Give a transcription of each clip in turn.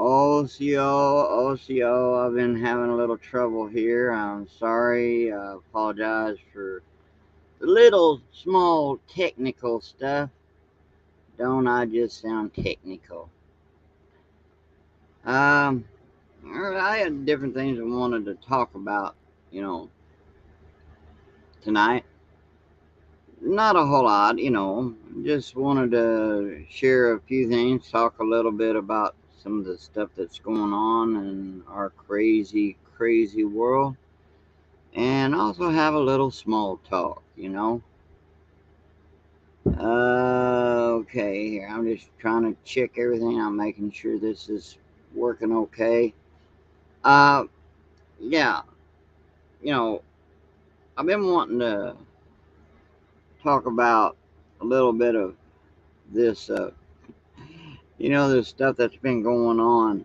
OCO, I've been having a little trouble here. I'm sorry. I apologize for the little small technical stuff. Don't I just sound technical? Um, I had different things I wanted to talk about, you know, tonight. Not a whole lot, just wanted to share a few things, talk a little bit about some of the stuff that's going on in our crazy, crazy world. And also have a little small talk. Okay, here I'm just trying to check everything out, making sure this is working okay. Uh, yeah, you know, I've been wanting to talk about a little bit of this, this stuff that's been going on.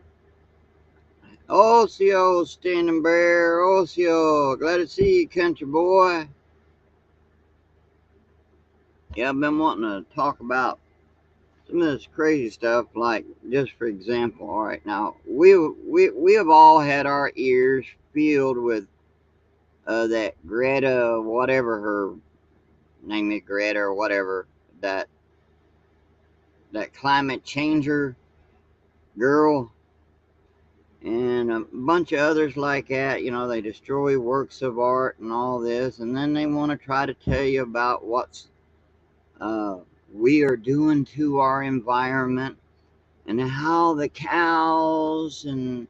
Ocio, Standing Bear, Ocio, glad to see you, country boy. Yeah, I've been wanting to talk about some of this crazy stuff, like just for example, all right, now we have all had our ears filled with that Greta, whatever her name is, Greta or whatever, that that climate changer girl, and a bunch of others like that. They destroy works of art and all this, and then they want to try to tell you about what's uh, we are doing to our environment and how the cows and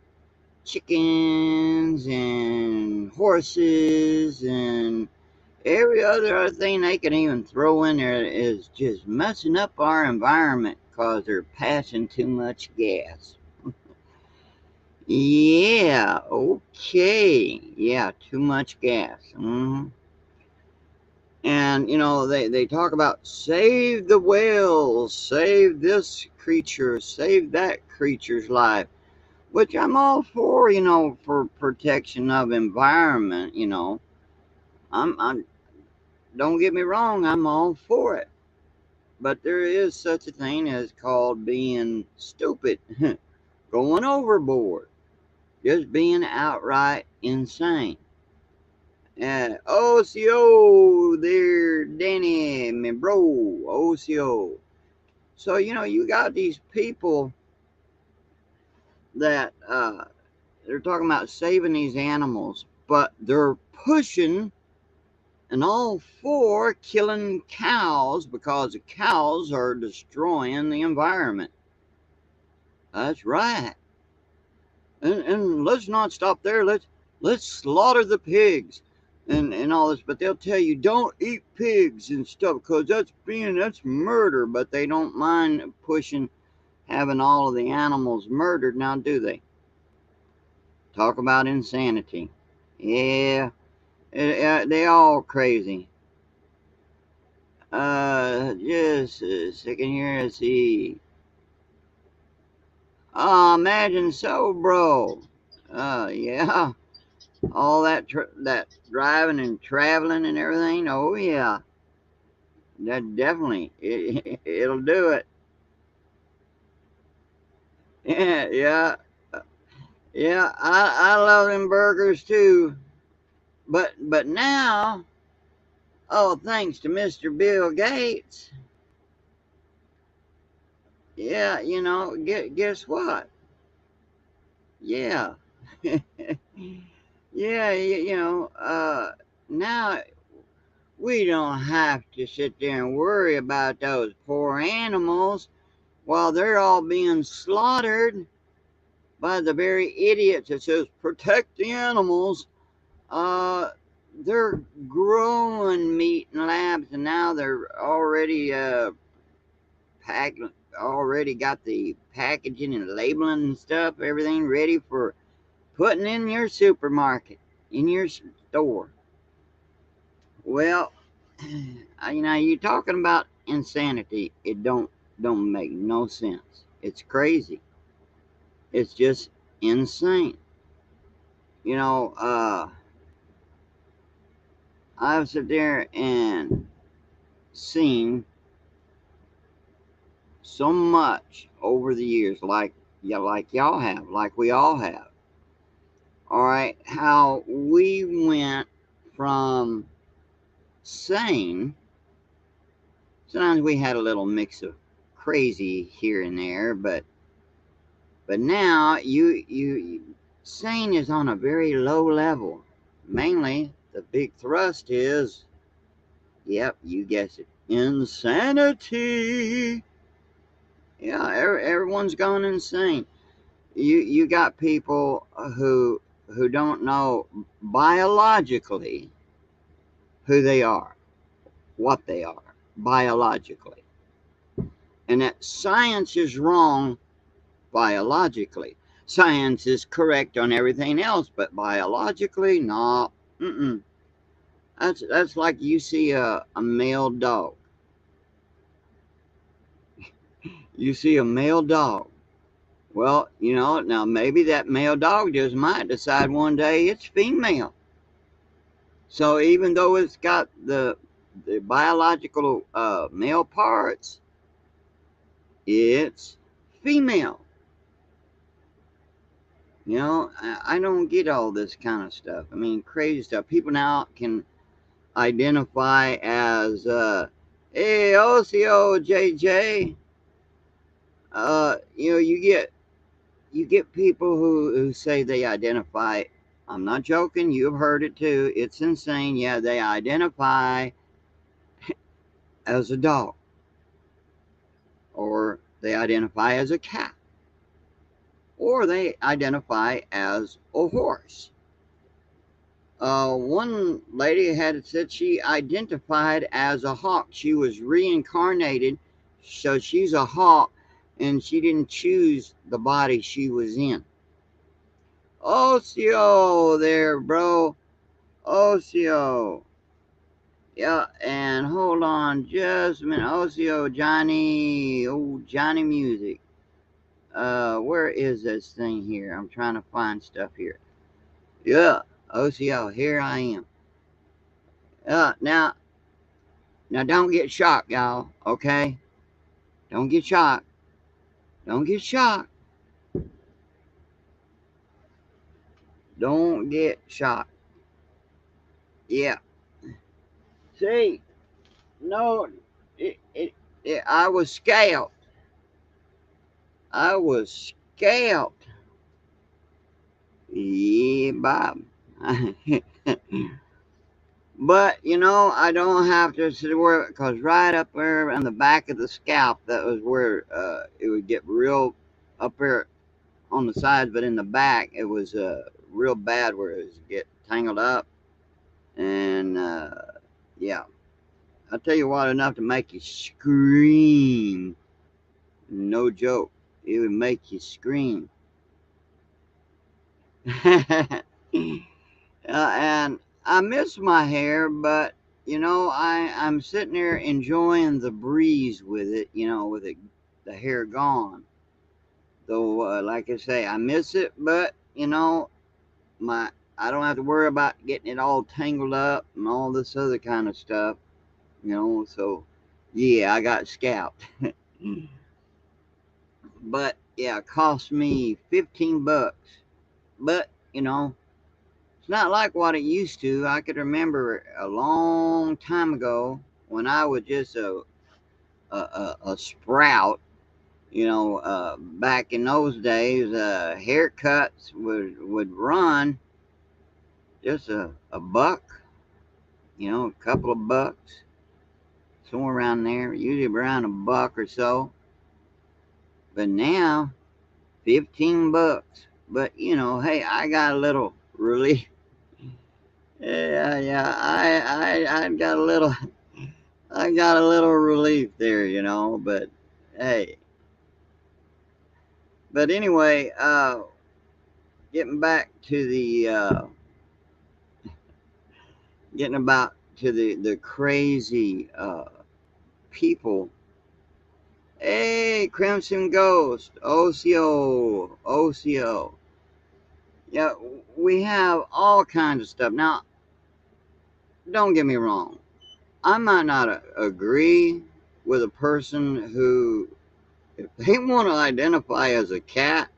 chickens and horses and every other thing they can even throw in there is just messing up our environment because they're passing too much gas. Yeah, okay. Yeah, too much gas. And, they talk about save the whales, save this creature, save that creature's life, which I'm all for, for protection of environment. I'm don't get me wrong, I'm all for it. But there is such a thing as called being stupid, going overboard, just being outright insane. OCO there, Danny, my bro, OCO. So, you got these people that they're talking about saving these animals, but they're pushing and all for killing cows because the cows are destroying the environment. That's right. And let's not stop there. Let's slaughter the pigs and all this. But they'll tell you don't eat pigs and stuff because that's murder. But they don't mind pushing having all of the animals murdered. Now, do they? Talk about insanity. Yeah, they all crazy. Just a second here. Let's see. Imagine so, bro. Yeah. All that driving and traveling and everything. Oh yeah, that definitely it'll do it. Yeah, yeah, yeah. I love them burgers too. But now, oh, thanks to Mr. Bill Gates. Yeah, guess what? Yeah, yeah. Now we don't have to sit there and worry about those poor animals while they're all being slaughtered by the very idiots that says protect the animals. Uh, they're growing meat in labs, and now they're already packed, already got the packaging and labeling and stuff, everything ready for putting in your supermarket, in your store. Well, you're talking about insanity. It don't make no sense. It's crazy. It's just insane. You know, uh, I've sat there and seen so much over the years. Like, yeah, like y'all have, like we all have. All right, how we went from sane. Sometimes we had a little mix of crazy here and there, but now sane is on a very low level. Mainly, the big thrust is, yep, you guessed it, insanity. Yeah, everyone's gone insane. You got people who don't know biologically who they are, what they are biologically, and that science is wrong biologically. Science is correct on everything else, but biologically, no. Mm-mm. That's like you see a male dog. You see a male dog. Well, now maybe that male dog just might decide one day it's female. So even though it's got the biological male parts, it's female. I don't get all this kind of stuff. I mean, crazy stuff. People now can identify as, hey, OCO, JJ. You get people who say they identify. I'm not joking. You've heard it too. It's insane. Yeah, they identify as a dog, or they identify as a cat, or they identify as a horse. One lady had said she identified as a hawk. She was reincarnated, so she's a hawk, and she didn't choose the body she was in. Ocio there, bro. Ocio. Yeah, and hold on just a minute. Ocio, Johnny. Oh, Johnny Music. Where is this thing here? I'm trying to find stuff here. Yeah, OCO, here I am. Now don't get shocked, y'all, okay? Don't get shocked. Don't get shocked. Don't get shocked. Yeah. See, no, I was scalped. I was scalped. Yeah, Bob. But I don't have to sit where, because right up there on the back of the scalp, that was where it would get real up there on the sides, but in the back it was real bad where it was get tangled up, and yeah, I'll tell you what, enough to make you scream. No joke, it would make you scream. And I miss my hair, but I'm sitting there enjoying the breeze with it, with the hair gone. Though, like I say, I miss it, but my I don't have to worry about getting it all tangled up and all this other kind of stuff. So yeah, I got scalped. But yeah, it cost me $15. But it's not like what it used to. I could remember a long time ago when I was just a sprout. Back in those days, haircuts would run just a buck, a couple of bucks, somewhere around there, usually around a buck or so. But now, $15. But hey, I got a little relief. Yeah, yeah, I got a little, I got a little relief there, But hey, but anyway, getting back to getting about to the crazy people. Hey, Crimson Ghost, OCO, OCO. Yeah, we have all kinds of stuff. Now, don't get me wrong. I might not agree with a person who, if they want to identify as a cat,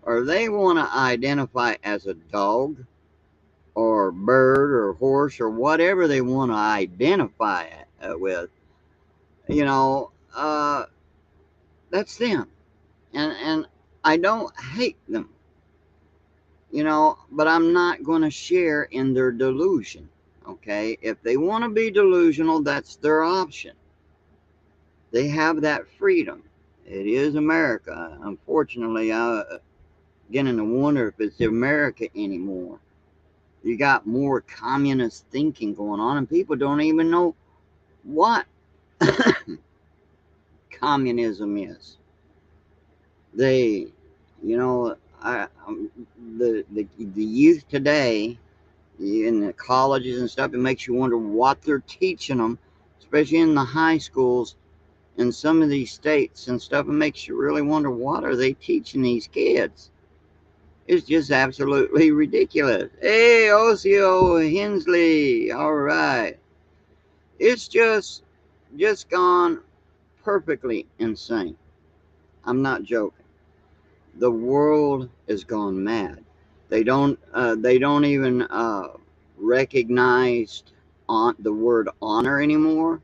or they want to identify as a dog or bird or horse or whatever they want to identify with, you know, that's them. And I don't hate them, but I'm not going to share in their delusion. Okay, if they want to be delusional, that's their option. They have that freedom. It is America. Unfortunately, I beginning to wonder if it's America anymore. You got more communist thinking going on, and people don't even know what communism is. They, you know, the youth today in the colleges and stuff, it makes you wonder what they're teaching them, especially in the high schools in some of these states and stuff. It makes you really wonder, what are they teaching these kids? It's just absolutely ridiculous. Hey, Osio Hensley, all right. It's just gone perfectly insane. I'm not joking. The world has gone mad. They don't even recognize the word honor anymore,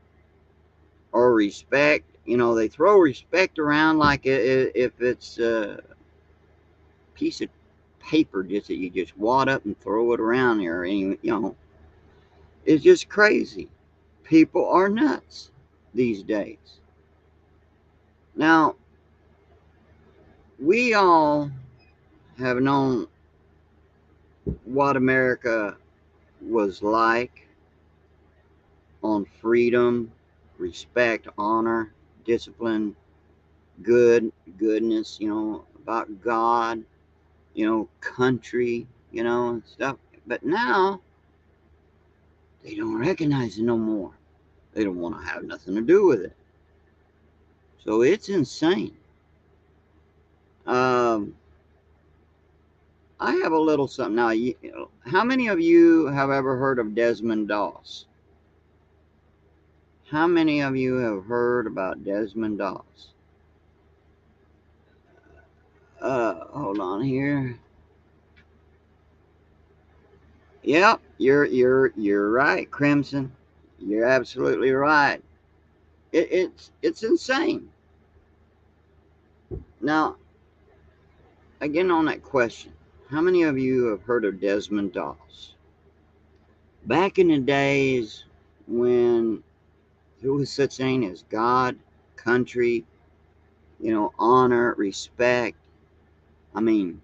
or respect. They throw respect around like if it's a piece of paper just that you just wad up and throw it around there. And, it's just crazy. People are nuts these days. Now, we all have known what America was like on freedom, respect, honor, discipline, goodness, about God, country, and stuff. But now they don't recognize it no more. They don't want to have nothing to do with it. So it's insane. Um, I have a little something now. How many of you have ever heard of Desmond Doss? How many of you have heard about Desmond Doss? Hold on here. Yep, you're right, Crimson. You're absolutely right. It's insane. Now, again on that question, how many of you have heard of Desmond Doss? Back in the days when there was such thing as God, country, honor, respect. I mean,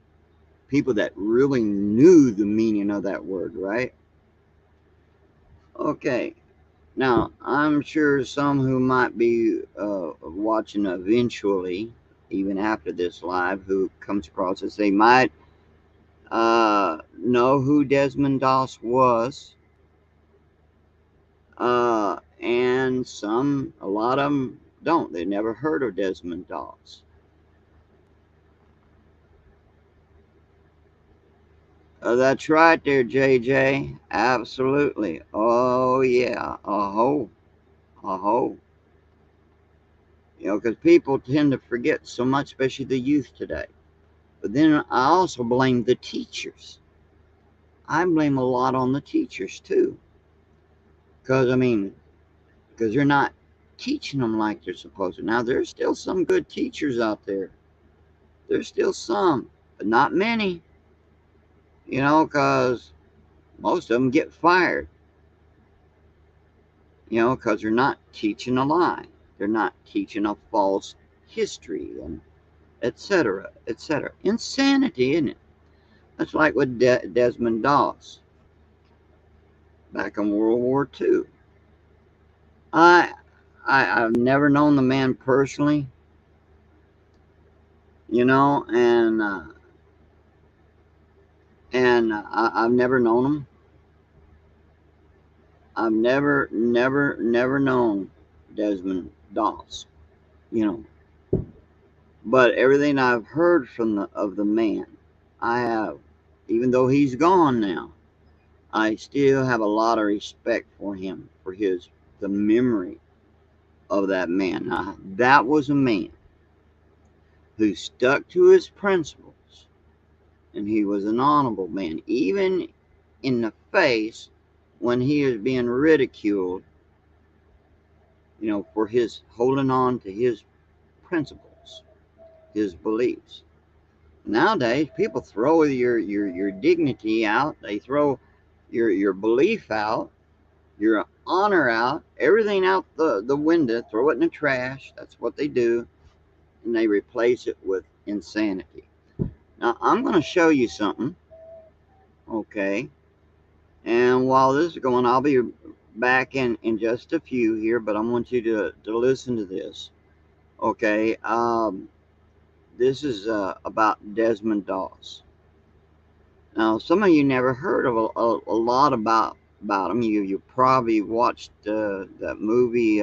people that really knew the meaning of that word, right? Okay. Now, I'm sure some who might be watching eventually, even after this live, who comes across this, they might know who Desmond Doss was. And a lot of them don't. They never heard of Desmond Doss. That's right there, JJ. Absolutely. Oh, yeah. A ho. Because people tend to forget so much, especially the youth today. But then I also blame the teachers. I blame a lot on the teachers too. Because they're not teaching them like they're supposed to. Now, there's still some good teachers out there. There's still some, but not many. Because most of them get fired. Because they're not teaching a lie. They're not teaching a false history, and etc., etc. Insanity, isn't it? That's like with Desmond Doss back in World War II. I, I've never known the man personally, and I've never known him. I've never known Desmond Doss, you know. But everything I've heard of the man, I have, even though he's gone now, I still have a lot of respect for him, for the memory of that man. Now, that was a man who stuck to his principles. and he was an honorable man, even in the face when he was being ridiculed, for his holding on to his principles, his beliefs. Nowadays, people throw your dignity out. They throw your belief out, your honor out, everything out the window, throw it in the trash. That's what they do. And they replace it with insanity. Now, I'm going to show you something, okay? And while this is going, I'll be back in just a few here, but I want you to listen to this, okay? This is about Desmond Doss. Now, some of you never heard of a lot about him. You probably watched that movie.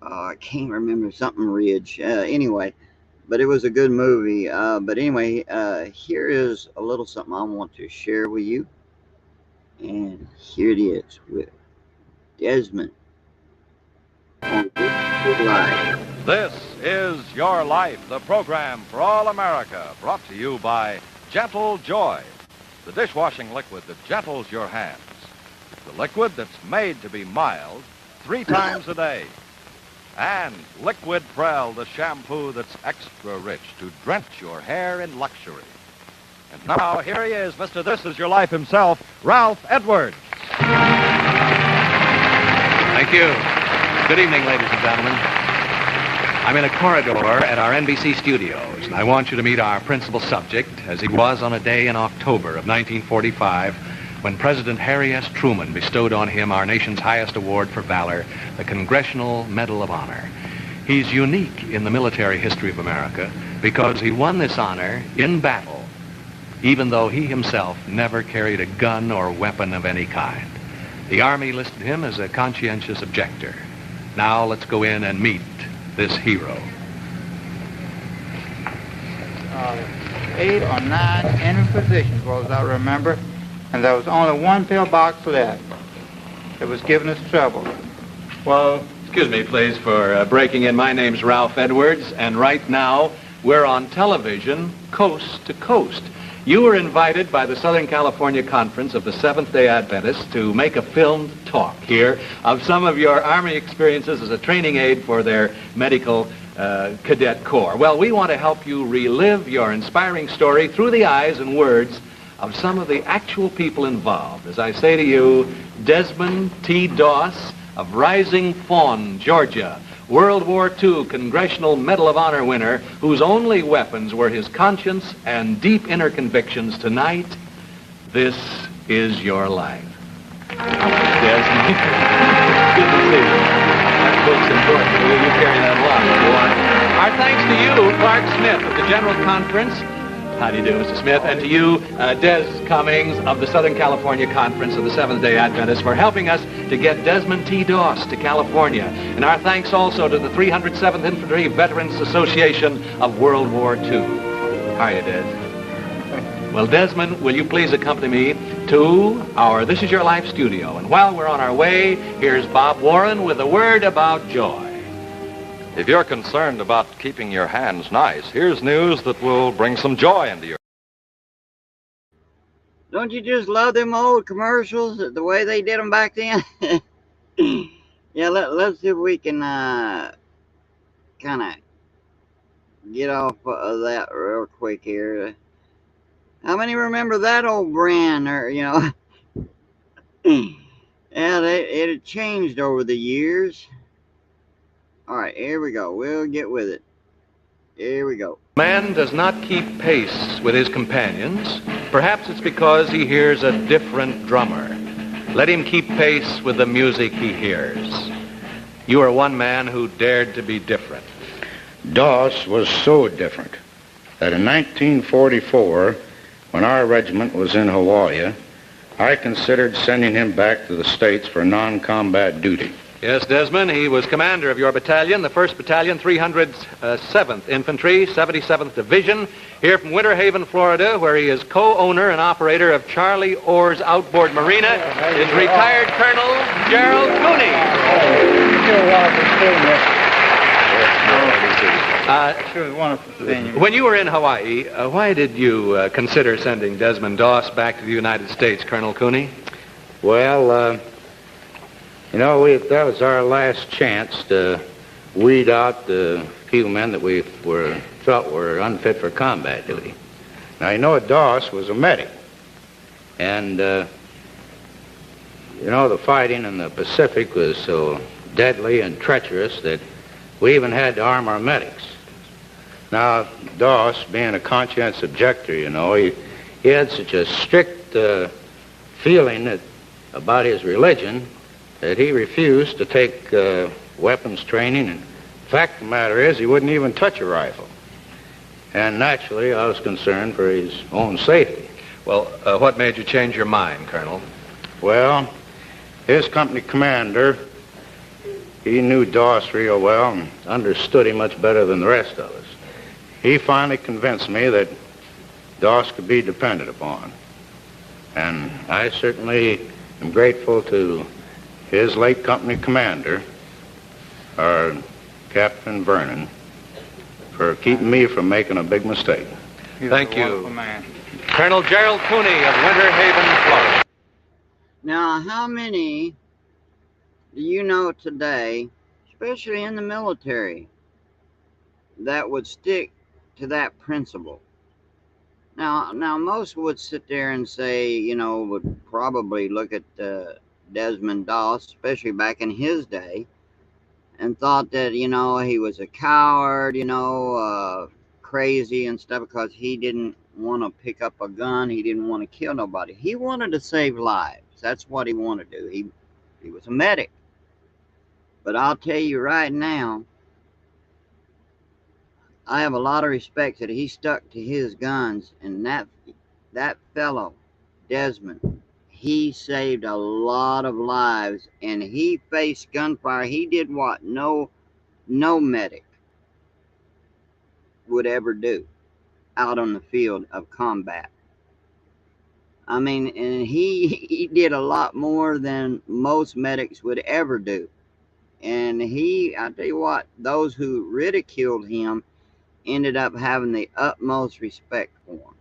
I can't remember, something Ridge. Anyway, but it was a good movie. But anyway, here is a little something I want to share with you. And here it is with Desmond on This Life. This is Your Life, the program for all America, brought to you by Gentle Joy, the dishwashing liquid that gentles your hands. The liquid that's made to be mild 3 times a day. And Liquid Prel, the shampoo that's extra rich to drench your hair in luxury. And now, here he is, Mr. This Is Your Life himself, Ralph Edwards. Thank you. Good evening, ladies and gentlemen. I'm in a corridor at our NBC studios, and I want you to meet our principal subject as he was on a day in October of 1945 when President Harry S. Truman bestowed on him our nation's highest award for valor, the Congressional Medal of Honor. He's unique in the military history of America because he won this honor in battle, even though he himself never carried a gun or weapon of any kind. The Army listed him as a conscientious objector. Now let's go in and meet this hero. 8 or 9 enemy positions, well, as I remember, and there was only one pillbox left. It was giving us trouble. Well, excuse me, please, for breaking in. My name's Ralph Edwards, and right now we're on television, coast to coast. You were invited by the Southern California Conference of the Seventh-day Adventists to make a filmed talk here of some of your Army experiences as a training aid for their medical cadet corps. Well, we want to help you relive your inspiring story through the eyes and words of some of the actual people involved. As I say to you, Desmond T. Doss of Rising Fawn, Georgia, World War II Congressional Medal of Honor winner, whose only weapons were his conscience and deep inner convictions. Tonight, this is your life. Desmond, good to see you. That book's important. Will you carry that along? Our thanks to you, Clark Smith of the General Conference. How do you do, Mr. Smith? And to you, Des Cummings of the Southern California Conference of the Seventh-day Adventists, for helping us to get Desmond T. Doss to California. And our thanks also to the 307th Infantry Veterans Association of World War II. How are you, Des? Well, Desmond, will you please accompany me to our This Is Your Life studio? And while we're on our way, here's Bob Warren with a word about joy. If you're concerned about keeping your hands nice, here's news that will bring some joy into your... Don't you just love them old commercials, the way they did them back then? Yeah, let's see if we can kind of get off of that real quick here. How many remember that old brand? Or, yeah, it had changed over the years. All right, here we go. We'll get with it. Here we go. Man does not keep pace with his companions. Perhaps it's because he hears a different drummer. Let him keep pace with the music he hears. You are one man who dared to be different. Doss was so different that in 1944, when our regiment was in Hawaii, I considered sending him back to the States for non-combat duty. Yes, Desmond, he was commander of your battalion, the 1st Battalion, 307th Infantry, 77th Division, here from Winter Haven, Florida, where he is co-owner and operator of Charlie Orr's outboard marina, is retired Colonel Gerald Cooney. Sure was wonderful seeing you. When you were in Hawaii, why did you consider sending Desmond Doss back to the United States, Colonel Cooney? Well, you know, that was our last chance to weed out the few men that we felt were unfit for combat duty. Now, you know, Doss was a medic. And, you know, the fighting in the Pacific was so deadly and treacherous that we even had to arm our medics. Now, Doss, being a conscientious objector, you know, he had such a strict feeling about his religion that he refused to take weapons training. And the fact of the matter is, he wouldn't even touch a rifle. And naturally, I was concerned for his own safety. Well, what made you change your mind, Colonel? Well, his company commander, he knew Doss real well and understood him much better than the rest of us. He finally convinced me that Doss could be depended upon. And I certainly am grateful to his late company commander, our Captain Vernon, for keeping me from making a big mistake. Thank you. Colonel Gerald Cooney of Winter Haven, Florida. Now, how many do you know today, especially in the military, that would stick to that principle? Now, most would sit there and say, you know, would probably look at Desmond Doss, especially back in his day, and thought that, you know, he was a coward, you know, crazy and stuff because he didn't want to pick up a gun. He didn't want to kill nobody. He wanted to save lives. That's what he wanted to do. He was a medic. But I'll tell you right now, I have a lot of respect that he stuck to his guns, and that fellow, Desmond, he saved a lot of lives, and he faced gunfire. He did what no medic would ever do out on the field of combat. I mean, and he did a lot more than most medics would ever do. And I tell you what, those who ridiculed him ended up having the utmost respect for him.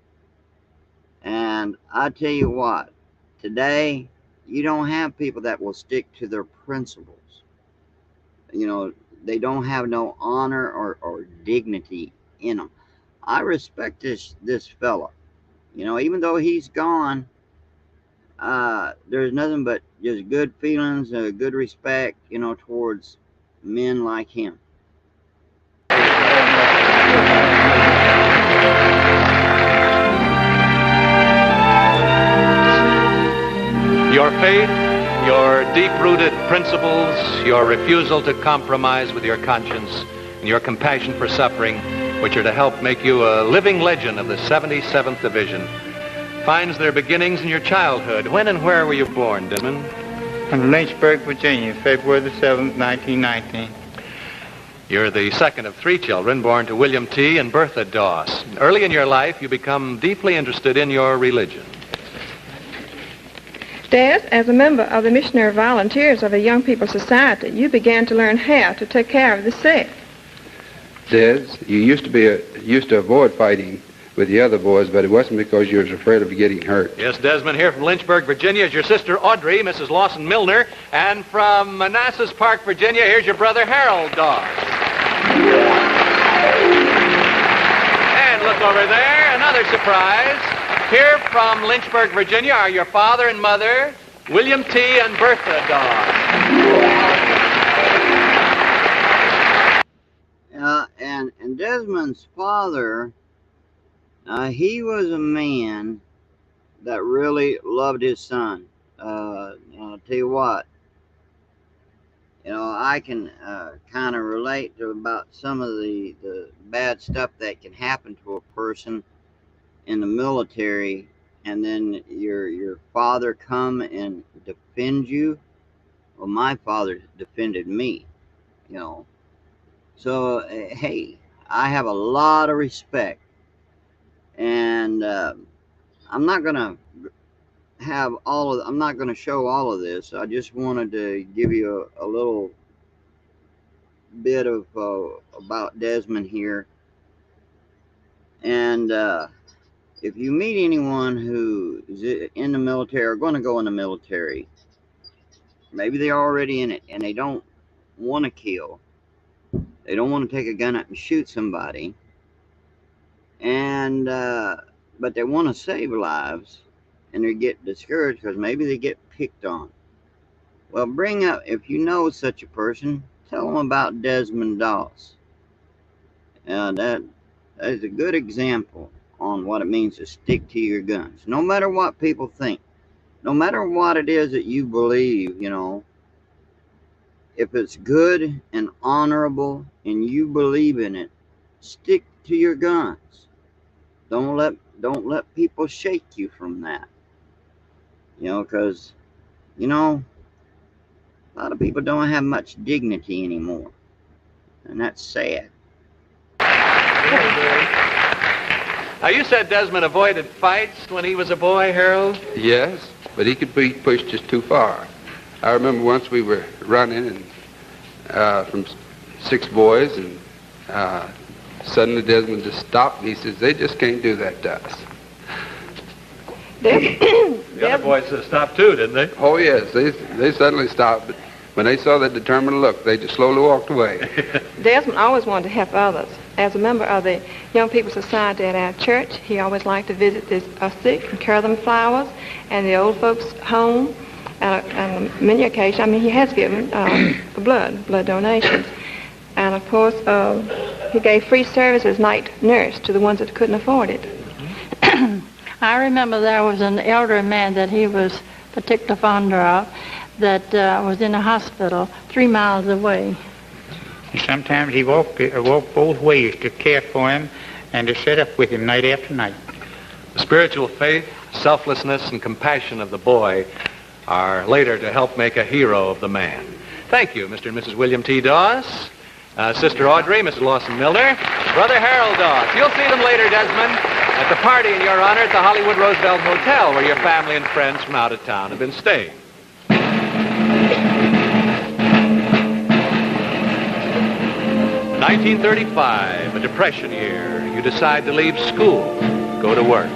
And I tell you what, today, you don't have people that will stick to their principles. You know, they don't have no honor or dignity in them. I respect this fella. You know, even though he's gone, there's nothing but just good feelings, good respect, you know, towards men like him. Your faith, your deep-rooted principles, your refusal to compromise with your conscience, and your compassion for suffering, which are to help make you a living legend of the 77th Division, finds their beginnings in your childhood. When and where were you born, Desmond? In Lynchburg, Virginia, February the 7th, 1919. You're the second of three children born to William T. and Bertha Doss. Early in your life, you become deeply interested in your religion. Des, as a member of the Missionary Volunteers of the Young People's Society, you began to learn how to take care of the sick. Des, you used to avoid fighting with the other boys, but it wasn't because you was afraid of getting hurt. Yes, Desmond, here from Lynchburg, Virginia, is your sister Audrey, Mrs. Lawson Milner, and from Manassas Park, Virginia, here's your brother Harold Doss. And look over there, another surprise. Here from Lynchburg, Virginia, are your father and mother, William T. and Bertha Doss. And Desmond's father, he was a man that really loved his son. I'll tell you what, you know, I can kind of relate to about some of the bad stuff that can happen to a person in the military, and then your father come and defend you. Well, my father defended me, you know. So, hey, I have a lot of respect, and I'm not gonna I'm not gonna show all of this. I just wanted to give you a little bit of about Desmond here. And if you meet anyone who is in the military or going to go in the military, maybe they're already in it and they don't want to kill. They don't want to take a gun up and shoot somebody. And but they want to save lives, and they get discouraged because maybe they get picked on. Well, bring up, if you know such a person, tell them about Desmond Doss. That is a good example on what it means to stick to your guns. No matter what people think, no matter what it is that you believe, if it's good and honorable and you believe in it, stick to your guns. Don't let people shake you from that. Because a lot of people don't have much dignity anymore, and that's sad. You said Desmond avoided fights when he was a boy, Harold? Yes, but he could be pushed just too far. I remember once we were running and from 6 boys, and suddenly Desmond just stopped, and he says, "They just can't do that to us." The other boys stopped too, didn't they? Oh, yes, they suddenly stopped. But when they saw that determined look, they just slowly walked away. Desmond always wanted to help others. As a member of the Young People's Society at our church, he always liked to visit the sick and carry them flowers and the old folks' home. And on many occasions, he has given blood donations. And of course, he gave free service as night nurse to the ones that couldn't afford it. I remember there was an elderly man that he was particularly fond of that was in a hospital 3 miles away. Sometimes he walked both ways to care for him and to sit up with him night after night. The spiritual faith, selflessness, and compassion of the boy are later to help make a hero of the man. Thank you, Mr. and Mrs. William T. Doss, Sister Audrey, Mr. Lawson Milner, Brother Harold Doss. You'll see them later, Desmond, at the party in your honor at the Hollywood Roosevelt Motel, where your family and friends from out of town have been staying. 1935, a depression year. You decide to leave school, go to work.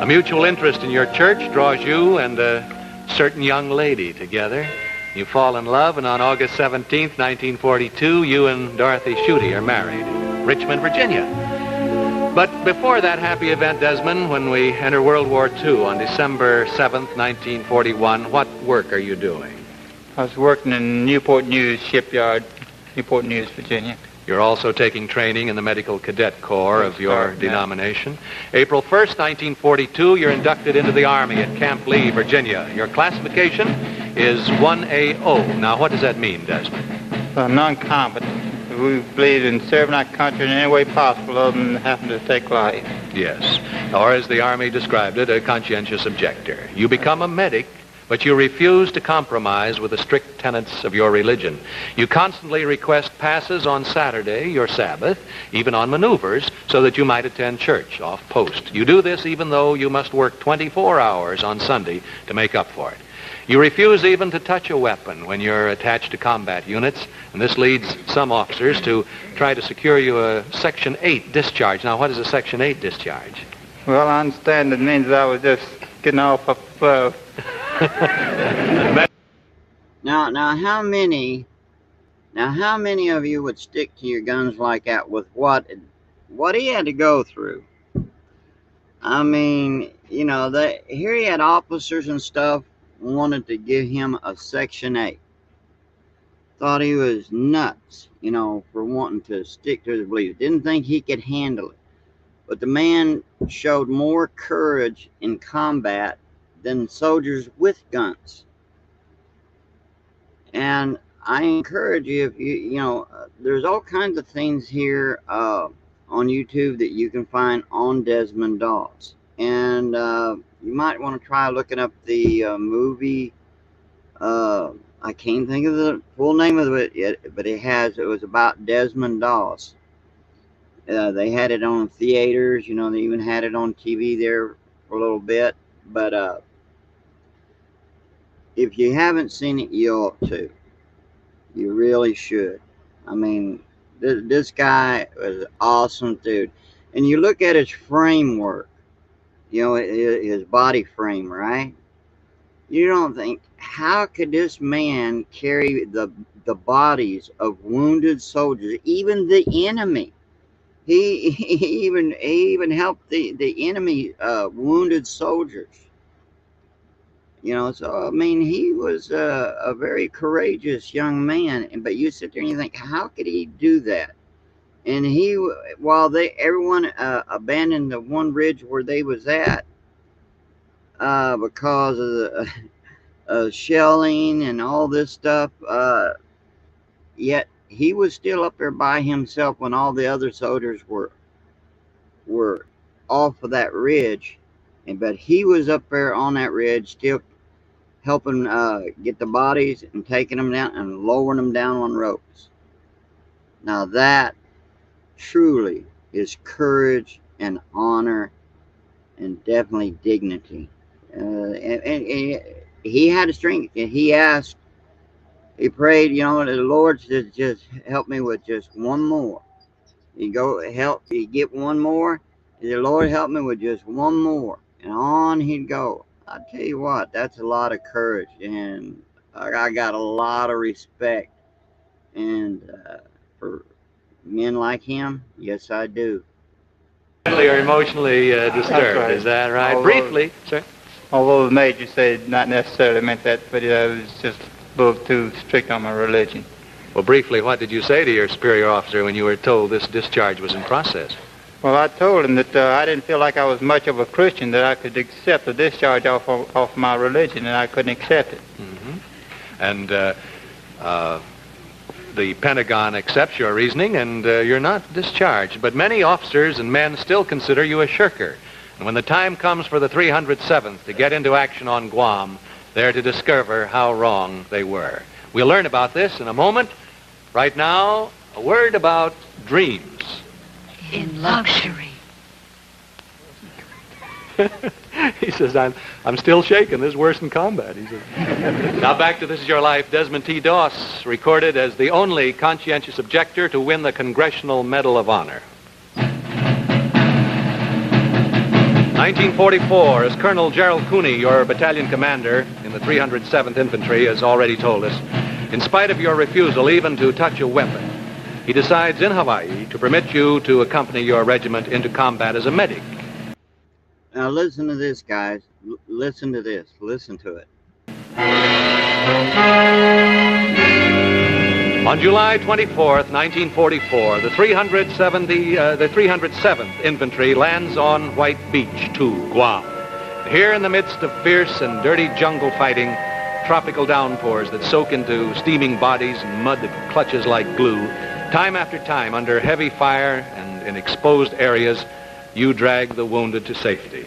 A mutual interest in your church draws you and a certain young lady together. You fall in love, and on August 17th, 1942, you and Dorothy Schutte are married in Richmond, Virginia. But before that happy event, Desmond, when we enter World War II on December 7th, 1941, what work are you doing? I was working in Newport News shipyard, Newport News, Virginia. You're also taking training in the Medical Cadet Corps of your denomination. April 1st, 1942, you're inducted into the Army at Camp Lee, Virginia. Your classification is 1AO. Now, what does that mean, Desmond? Non-combatant. We believe in serving our country in any way possible other than having to take life. Yes. Or as the Army described it, a conscientious objector. You become a medic, but you refuse to compromise with the strict tenets of your religion. You constantly request passes on Saturday, your Sabbath, even on maneuvers, so that you might attend church off post. You do this even though you must work 24 hours on Sunday to make up for it. You refuse even to touch a weapon when you're attached to combat units, and this leads some officers to try to secure you a Section 8 discharge. Now, what is a Section 8 discharge? Well, I understand it means I was just getting off above. Now, how many of you would stick to your guns like that with what he had to go through? I mean, here he had officers and stuff wanted to give him a Section 8. Thought he was nuts, for wanting to stick to his beliefs. Didn't think he could handle it. But the man showed more courage in combat than soldiers with guns. And I encourage you, if there's all kinds of things here on YouTube that you can find on Desmond Doss. And you might want to try looking up the movie. I can't think of the full name of it yet, but it was about Desmond Doss. They had it on theaters, they even had it on TV there for a little bit. But if you haven't seen it, you ought to. You really should. I mean, this guy was an awesome dude. And you look at his framework, you know, his body frame, right? You don't think, how could this man carry the bodies of wounded soldiers, even the enemy? He even helped the enemy wounded soldiers. You know, so I mean, he was a very courageous young man. But you sit there and you think, how could he do that? And while everyone abandoned the one ridge where they was at because of the shelling and all this stuff, yet he was still up there by himself when all the other soldiers were off of that ridge. But he was up there on that ridge, still helping get the bodies and taking them down and lowering them down on ropes. Now that truly is courage and honor and definitely dignity. And he had a strength, and he prayed, you know, the Lord says, just help me with just one more. You get one more, the Lord help me with just one more. And on he'd go. I tell you what, that's a lot of courage, and I got a lot of respect and for men like him. Yes, I do. You're emotionally disturbed, right. Is that right? Although, Briefly, sir. Although the major said not necessarily meant that, but I was just a little too strict on my religion. Well, briefly, what did you say to your superior officer when you were told this discharge was in process? Well, I told him that I didn't feel like I was much of a Christian, that I could accept a discharge off my religion, and I couldn't accept it. Mm-hmm. And the Pentagon accepts your reasoning, and you're not discharged. But many officers and men still consider you a shirker. And when the time comes for the 307th to get into action on Guam, they're to discover how wrong they were. We'll learn about this in a moment. Right now, a word about dreams. In luxury. He says, I'm still shaking. This is worse than combat, he says. Now back to This Is Your Life. Desmond T. Doss, recorded as the only conscientious objector to win the Congressional Medal of Honor. 1944, as Colonel Gerald Cooney, your battalion commander in the 307th Infantry, has already told us, in spite of your refusal even to touch a weapon, he decides in Hawaii to permit you to accompany your regiment into combat as a medic. Now listen to this, guys. Listen to this. Listen to it. On July 24th, 1944, the 307th Infantry lands on White Beach, 2, Guam. Here in the midst of fierce and dirty jungle fighting, tropical downpours that soak into steaming bodies and mud that clutches like glue, time after time, under heavy fire and in exposed areas, you drag the wounded to safety.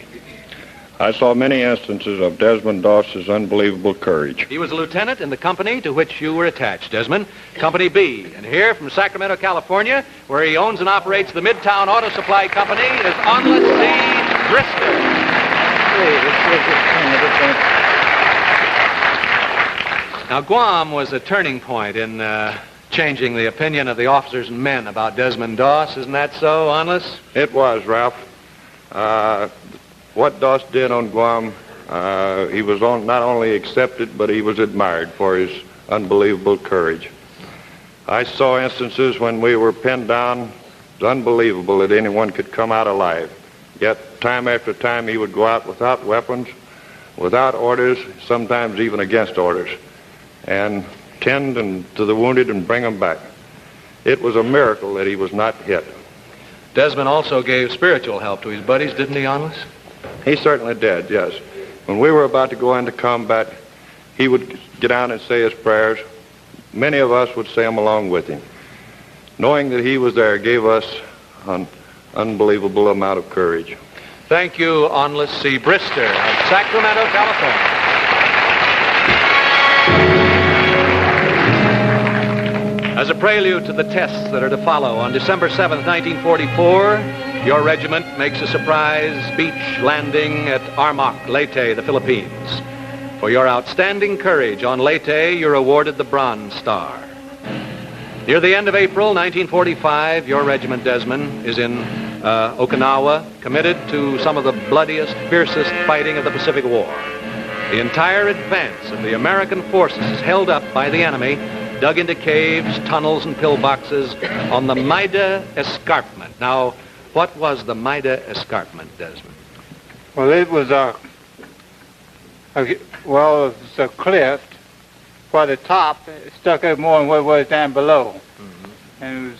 I saw many instances of Desmond Doss's unbelievable courage. He was a lieutenant in the company to which you were attached, Desmond, Company B. And here from Sacramento, California, where he owns and operates the Midtown Auto Supply Company, is Onless C. Brister. Now, Guam was a turning point in changing the opinion of the officers and men about Desmond Doss. Isn't that so, Onless? It was, Ralph. What Doss did on Guam, he was not only accepted, but he was admired for his unbelievable courage. I saw instances when we were pinned down. It was unbelievable that anyone could come out alive. Yet, time after time, he would go out without weapons, without orders, sometimes even against orders, and tend to the wounded and bring them back. It was a miracle that he was not hit. Desmond also gave spiritual help to his buddies, didn't he, Onless? He certainly did, yes. When we were about to go into combat, he would get down and say his prayers. Many of us would say them along with him. Knowing that he was there gave us an unbelievable amount of courage. Thank you, Onless C. Brister of Sacramento, California. As a prelude to the tests that are to follow, on December 7th, 1944, your regiment makes a surprise beach landing at Armac, Leyte, the Philippines. For your outstanding courage on Leyte, you're awarded the Bronze Star. Near the end of April 1945, your regiment, Desmond, is in Okinawa, committed to some of the bloodiest, fiercest fighting of the Pacific War. The entire advance of the American forces is held up by the enemy, dug into caves, tunnels, and pillboxes on the Maida Escarpment. Now, what was the Maida Escarpment, Desmond? Well, it was it was a cliff where the top stuck out more than what it was down below. Mm-hmm. And it was...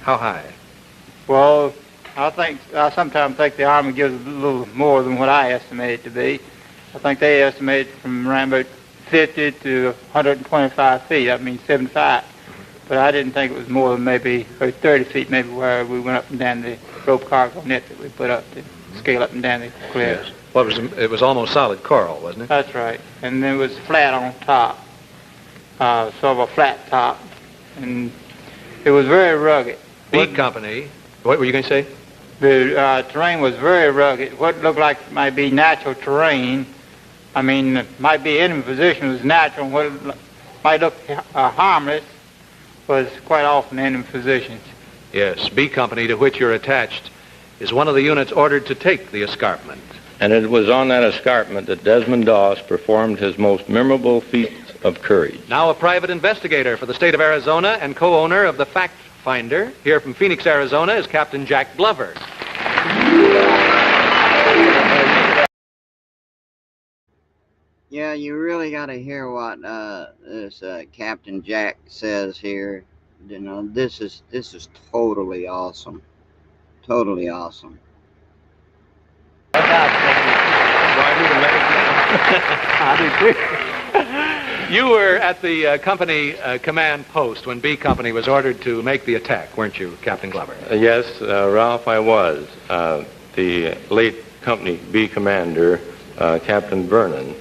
How high? Well, I sometimes think the Army gives a little more than what I estimate it to be. I think they estimate from around about 50 to 125 feet. I mean 75. But I didn't think it was more than maybe 30 feet, maybe where we went up and down the rope cargo net that we put up to scale up and down the cliffs. Yes. Well, it was almost solid coral, wasn't it? That's right. And then it was flat on top, sort of a flat top, and it was very rugged. B Company. What were you going to say? The terrain was very rugged. What looked like it might be natural terrain, I mean, it might be enemy position was natural, and what might look harmless was quite often enemy positions. Yes, B Company, to which you're attached, is one of the units ordered to take the escarpment. And it was on that escarpment that Desmond Doss performed his most memorable feat of courage. Now a private investigator for the state of Arizona and co-owner of the Fact Finder, here from Phoenix, Arizona, is Captain Jack Glover. Yeah, you really got to hear what this Captain Jack says here. You know, this is totally awesome. Totally awesome. You were at the company command post when B Company was ordered to make the attack, weren't you, Captain Glover? Yes, Ralph, I was. The late company B commander, Captain Vernon,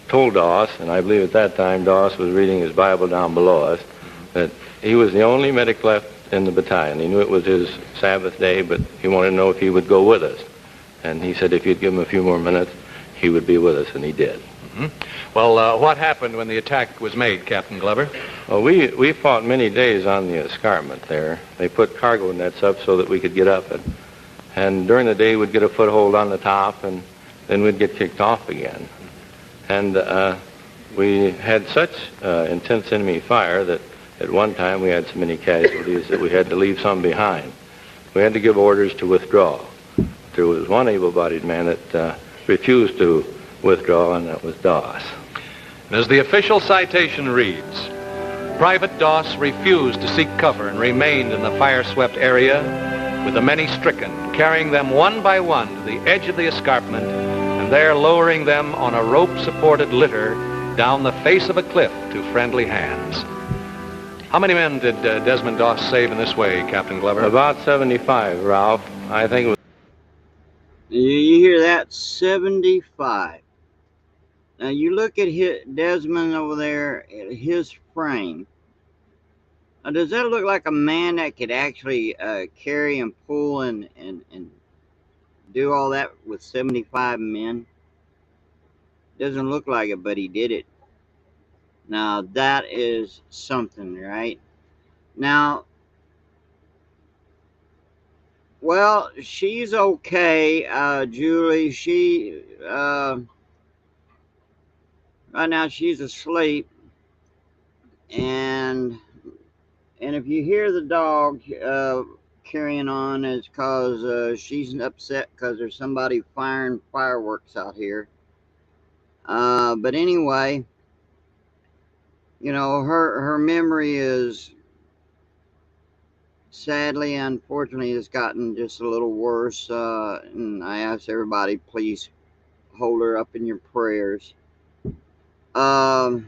told Doss, and I believe at that time Doss was reading his Bible down below us, that he was the only medic left in the battalion. He knew it was his Sabbath day, but he wanted to know if he would go with us. And he said if you'd give him a few more minutes, he would be with us, and he did. Mm-hmm. Well, what happened when the attack was made, Captain Glover? Well, we fought many days on the escarpment there. They put cargo nets up so that we could get up it. And during the day, we'd get a foothold on the top, and then we'd get kicked off again. And we had such intense enemy fire that at one time we had so many casualties that we had to leave some behind. We had to give orders to withdraw. There was one able-bodied man that refused to withdraw, and that was Doss. And as the official citation reads, Private Doss refused to seek cover and remained in the fire-swept area with the many stricken, carrying them one by one to the edge of the escarpment and there lowering them on a rope-supported litter down the face of a cliff to friendly hands. How many men did Desmond Doss save in this way, Captain Glover? About 75, Ralph. I think it was... You hear that? 75. Now you look at Desmond over there, at his frame. Now, does that look like a man that could actually carry and pull and do all that with 75 men? Doesn't look like it, but he did it. Now that is something, right? Now, well, she's okay, Julie. She right now she's asleep, and if you hear the dog carrying on, it's because she's upset because there's somebody firing fireworks out here. But anyway, you know, her memory is sadly, unfortunately, has gotten just a little worse. And I ask everybody, please hold her up in your prayers. All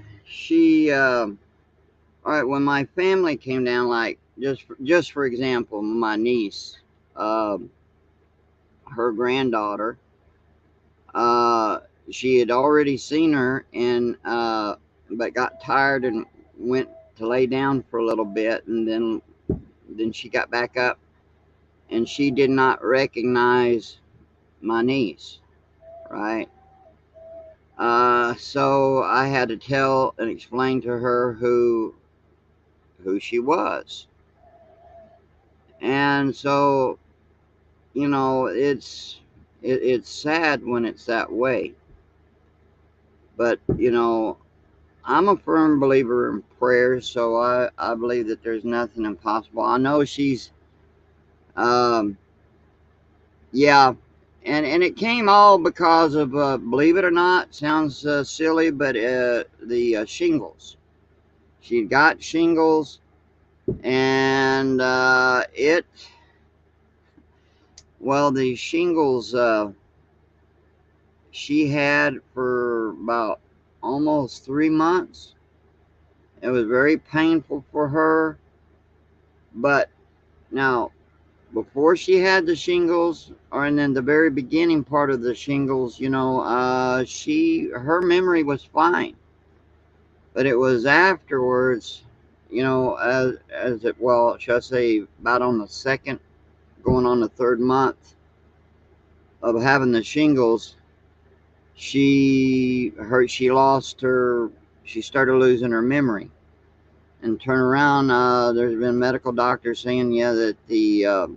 right, when my family came down, like just for example, my niece, her granddaughter, she had already seen her and but got tired and went to lay down for a little bit, and then she got back up and she did not recognize my niece, right? So I had to tell and explain to her who who she was. And so, you know, it's sad when it's that way. But, you know, I'm a firm believer in prayer, so I believe that there's nothing impossible. I know she's, um, yeah, and it came all because of, believe it or not, sounds silly, but the shingles. She got shingles, and well, the shingles she had for about almost 3 months. It was very painful for her, but now before she had the shingles, or and then the very beginning part of the shingles, you know, her memory was fine, but it was afterwards, you know, as it well, should I say, about on the second, going on the third month of having the shingles, she lost her, she started losing her memory, and turn around. There's been medical doctors saying, yeah, that the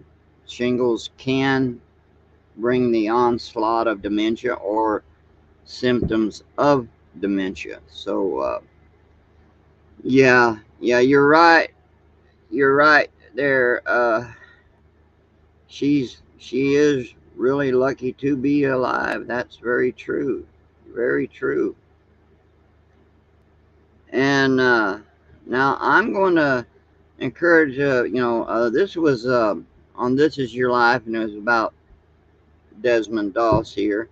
shingles can bring the onslaught of dementia or symptoms of dementia. So, yeah, you're right. You're right there. She is really lucky to be alive. That's very true. Very true. And now I'm going to encourage, this was on This Is Your Life, and it was about Desmond Doss here.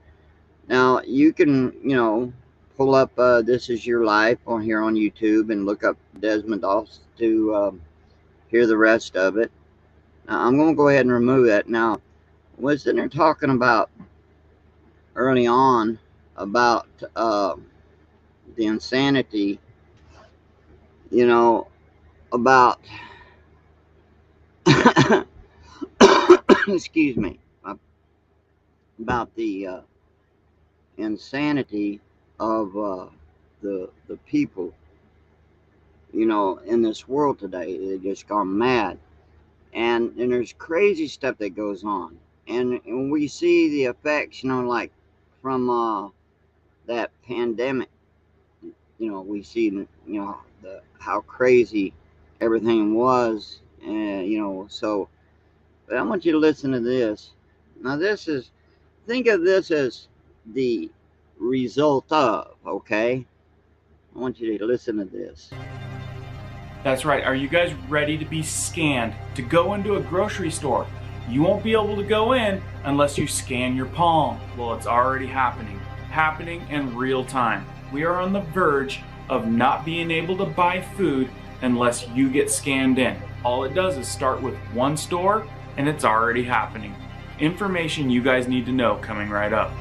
Now you can, pull up This Is Your Life on here on YouTube and look up Desmond Doss to hear the rest of it. Now I'm going to go ahead and remove that. Now, I was sitting there talking about early on about the insanity, about excuse me, about the insanity of the people, in this world today. They just gone mad, and there's crazy stuff that goes on, and we see the effects, like from that pandemic. We see, how crazy everything was, and so. But I want you to listen to this. Now, think of this as the result of, okay? I want you to listen to this. That's right. Are you guys ready to be scanned? To go into a grocery store, you won't be able to go in unless you scan your palm. Well, it's already happening in real time. We are on the verge of not being able to buy food unless you get scanned in. All it does is start with one store, and it's already happening. Information you guys need to know coming right up.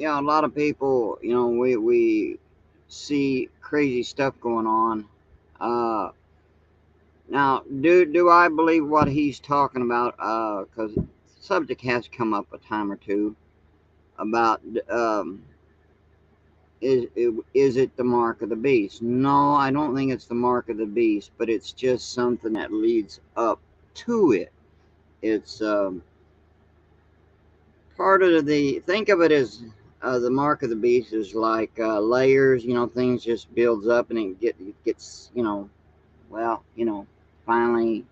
Yeah, a lot of people, we see crazy stuff going on. Now, do I believe what he's talking about? Because the subject has come up a time or two about is it the mark of the beast? No, I don't think it's the mark of the beast, but it's just something that leads up to it. It's part of think of it as the mark of the beast is like layers, things just builds up and it gets, finally,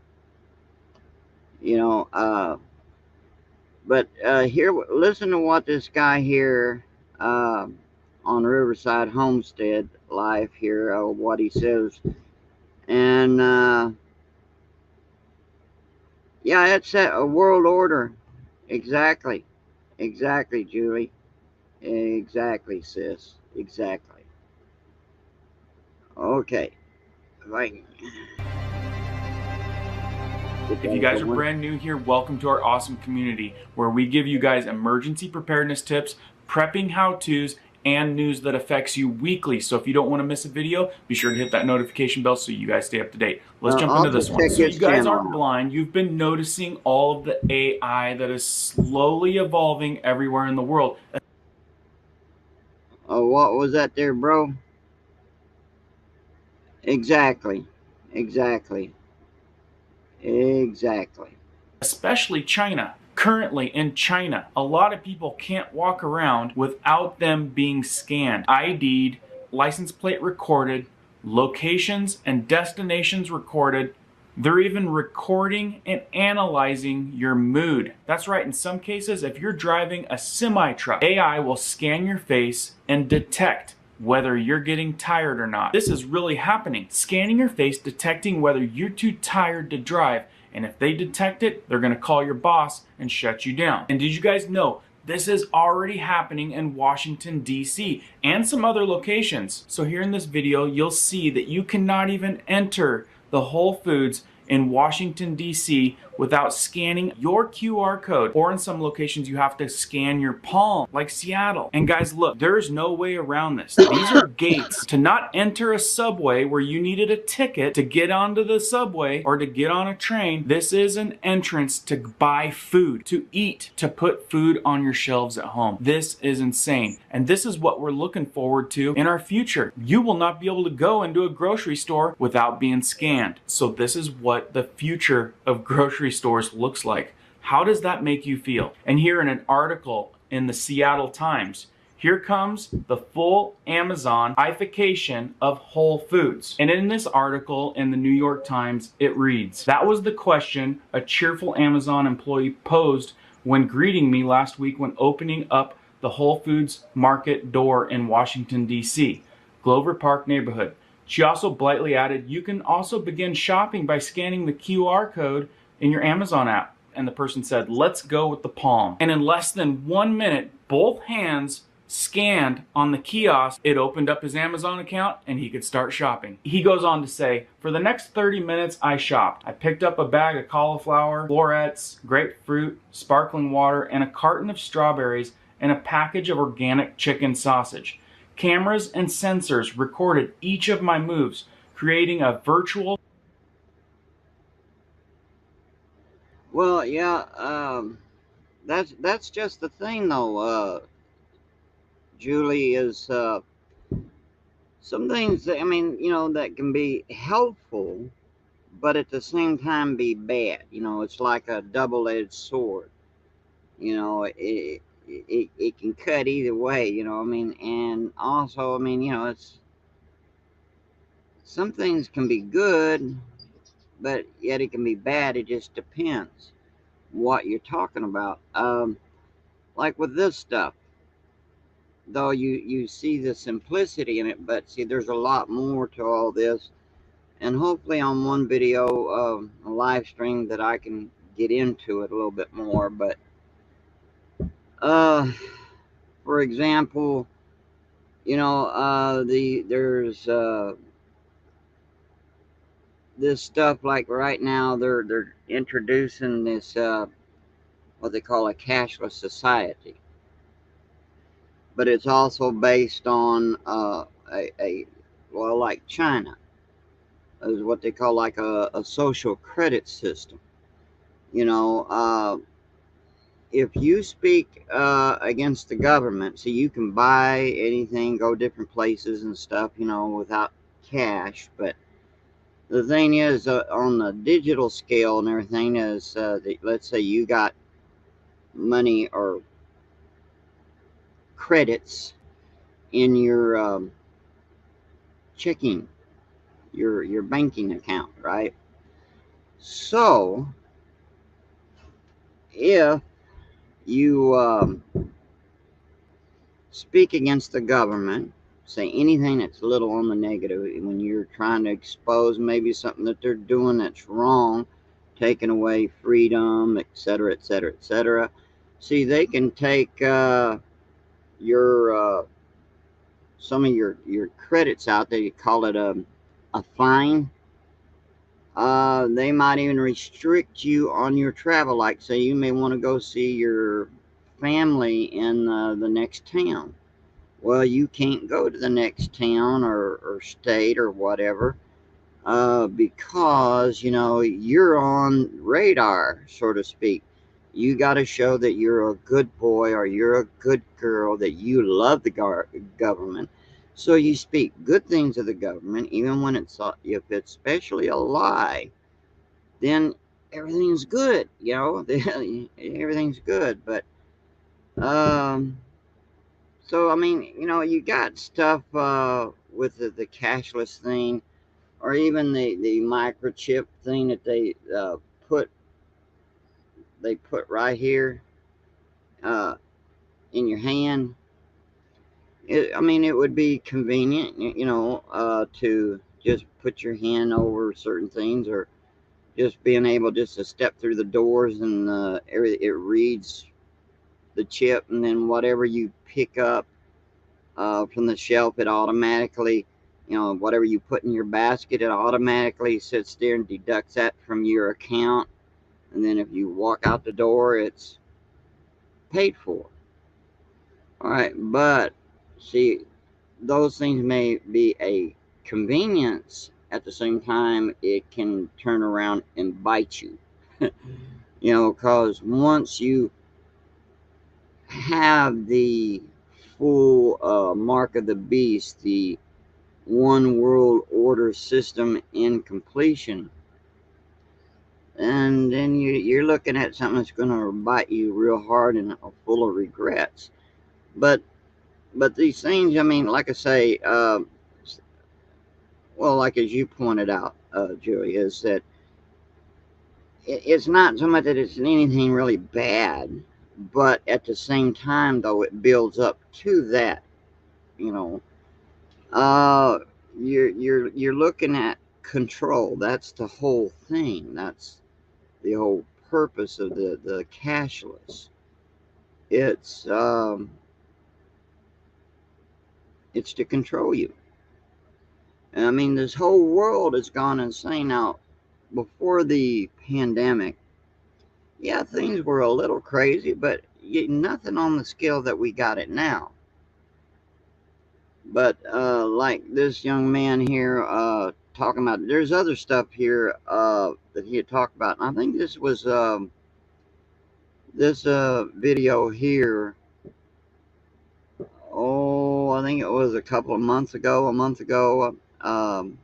but here, listen to what this guy here on Riverside Homestead Life here, what he says. And yeah, it's a world order. Exactly, Julie. Exactly, sis. Exactly. Okay. Right. If you guys are brand new here, welcome to our awesome community where we give you guys emergency preparedness tips, prepping how-tos, and news that affects you weekly. So if you don't want to miss a video, be sure to hit that notification bell so you guys stay up to date. Let's jump into this one. So you guys aren't blind. You've been noticing all of the AI that is slowly evolving everywhere in the world. What was that there, bro? Exactly. Exactly. Exactly. Especially China. Currently in China, a lot of people can't walk around without them being scanned, ID'd, license plate recorded, locations and destinations recorded. They're even recording and analyzing your mood. That's right, in some cases, if you're driving a semi-truck, AI will scan your face and detect whether you're getting tired or not. This is really happening. Scanning your face, detecting whether you're too tired to drive, and if they detect it, they're going to call your boss and shut you down. And did you guys know this is already happening in Washington, D.C. and some other locations? So here in this video, you'll see that you cannot even enter the Whole Foods in Washington, D.C. without scanning your QR code. Or in some locations, you have to scan your palm, like Seattle. And guys, look, there's no way around this. These are gates. To not enter a subway where you needed a ticket to get onto the subway or to get on a train, this is an entrance to buy food, to eat, to put food on your shelves at home. This is insane. And this is what we're looking forward to in our future. You will not be able to go into a grocery store without being scanned. So this is what the future of grocery stores looks like. How does that make you feel? And here in an article in the Seattle Times, here comes the full Amazonification of Whole Foods. And in this article in the New York Times, it reads, "That was the question a cheerful Amazon employee posed when greeting me last week when opening up the Whole Foods market door in Washington, D.C., Glover Park neighborhood. She also blithely added, you can also begin shopping by scanning the QR code in your Amazon app." And the person said, let's go with the palm. And in less than 1 minute, both hands scanned on the kiosk. It opened up his Amazon account and he could start shopping. He goes on to say, for the next 30 minutes, I shopped. I picked up a bag of cauliflower, florets, grapefruit, sparkling water, and a carton of strawberries and a package of organic chicken sausage. Cameras and sensors recorded each of my moves, creating a virtual... Well, yeah, that's just the thing, though, Julie, is some things that, I mean, you know, that can be helpful, but at the same time be bad. You know, it's like a double-edged sword. You know, it can cut either way, you know, I mean, and also, I mean, you know, it's, some things can be good, but yet it can be bad. It just depends what you're talking about. Like with this stuff, though, you see the simplicity in it, but see, there's a lot more to all this. And hopefully on one video, a live stream, that I can get into it a little bit more. But for example, you know, there's this stuff, like right now they're introducing this what they call a cashless society, but it's also based on well, like China is what they call like a social credit system. You know, if you speak against the government, so you can buy anything, go different places and stuff, you know, without cash. But the thing is, on the digital scale and everything, is that, let's say you got money or credits in your checking, your banking account, right? So if you speak against the government, say anything that's a little on the negative, when you're trying to expose maybe something that they're doing that's wrong, taking away freedom, etc., etc., etc. See, they can take your some of your credits out. They call it a fine. They might even restrict you on your travel. Like, say you may want to go see your family in the next town. Well, you can't go to the next town or state or whatever, because, you know, you're on radar, so to speak. you got to show that you're a good boy or you're a good girl, that you love the government. So you speak good things of the government, even when if it's especially a lie, then everything's good, you know, everything's good. But, so, I mean, you know, you got stuff with the cashless thing, or even the microchip thing that put put right here in your hand. I mean, it would be convenient, you know, to just put your hand over certain things, or just being able just to step through the doors and it reads the chip, and then whatever you pick up from the shelf, it automatically, you know, whatever you put in your basket, it automatically sits there and deducts that from your account. And then if you walk out the door, it's paid for. All right, but see, those things may be a convenience. At the same time, it can turn around and bite you. You know, because once you have the full mark of the beast, the one world order system in completion, and then you're looking at something that's going to bite you real hard and full of regrets. But these things, I mean, like I say, well, like as you pointed out, Julie, is that it's not so much that it's anything really bad, but at the same time, though, it builds up to that. You know, you're looking at control. That's the whole thing. That's the whole purpose of the cashless. It's it's to control you. And I mean, this whole world has gone insane now. Before the pandemic, yeah, things were a little crazy, but nothing on the scale that we got it now. But like this young man here talking about, there's other stuff here that he had talked about. And I think this was this video here. Oh, I think it was a couple of months ago, a month ago, on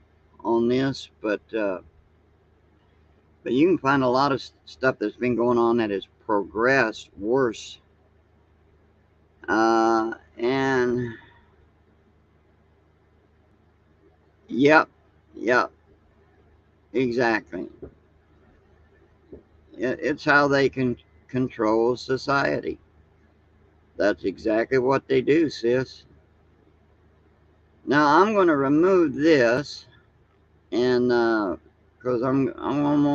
this. But you can find a lot of stuff that's been going on that has progressed worse. And yep, exactly. It's how they can control society. That's exactly what they do, sis. Now I'm going to remove this, and because I'm I'm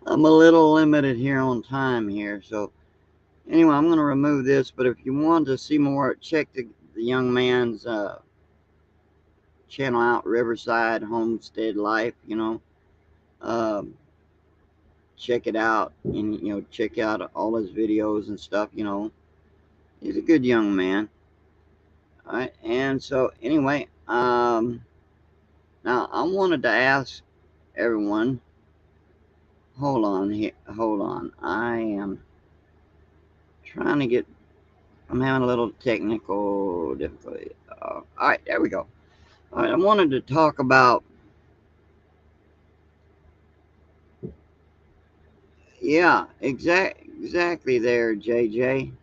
a little limited here on time here. So anyway, I'm going to remove this. But if you want to see more, check the young man's channel out, Riverside Homestead Life. You know, check it out, and you know, check out all his videos and stuff. You know, he's a good young man. All right, and so anyway, now I wanted to ask everyone. Hold on here. Hold on. I am trying to get. I'm having a little technical difficulty. All right, there we go. All right, I wanted to talk about. Yeah, exactly there, JJ.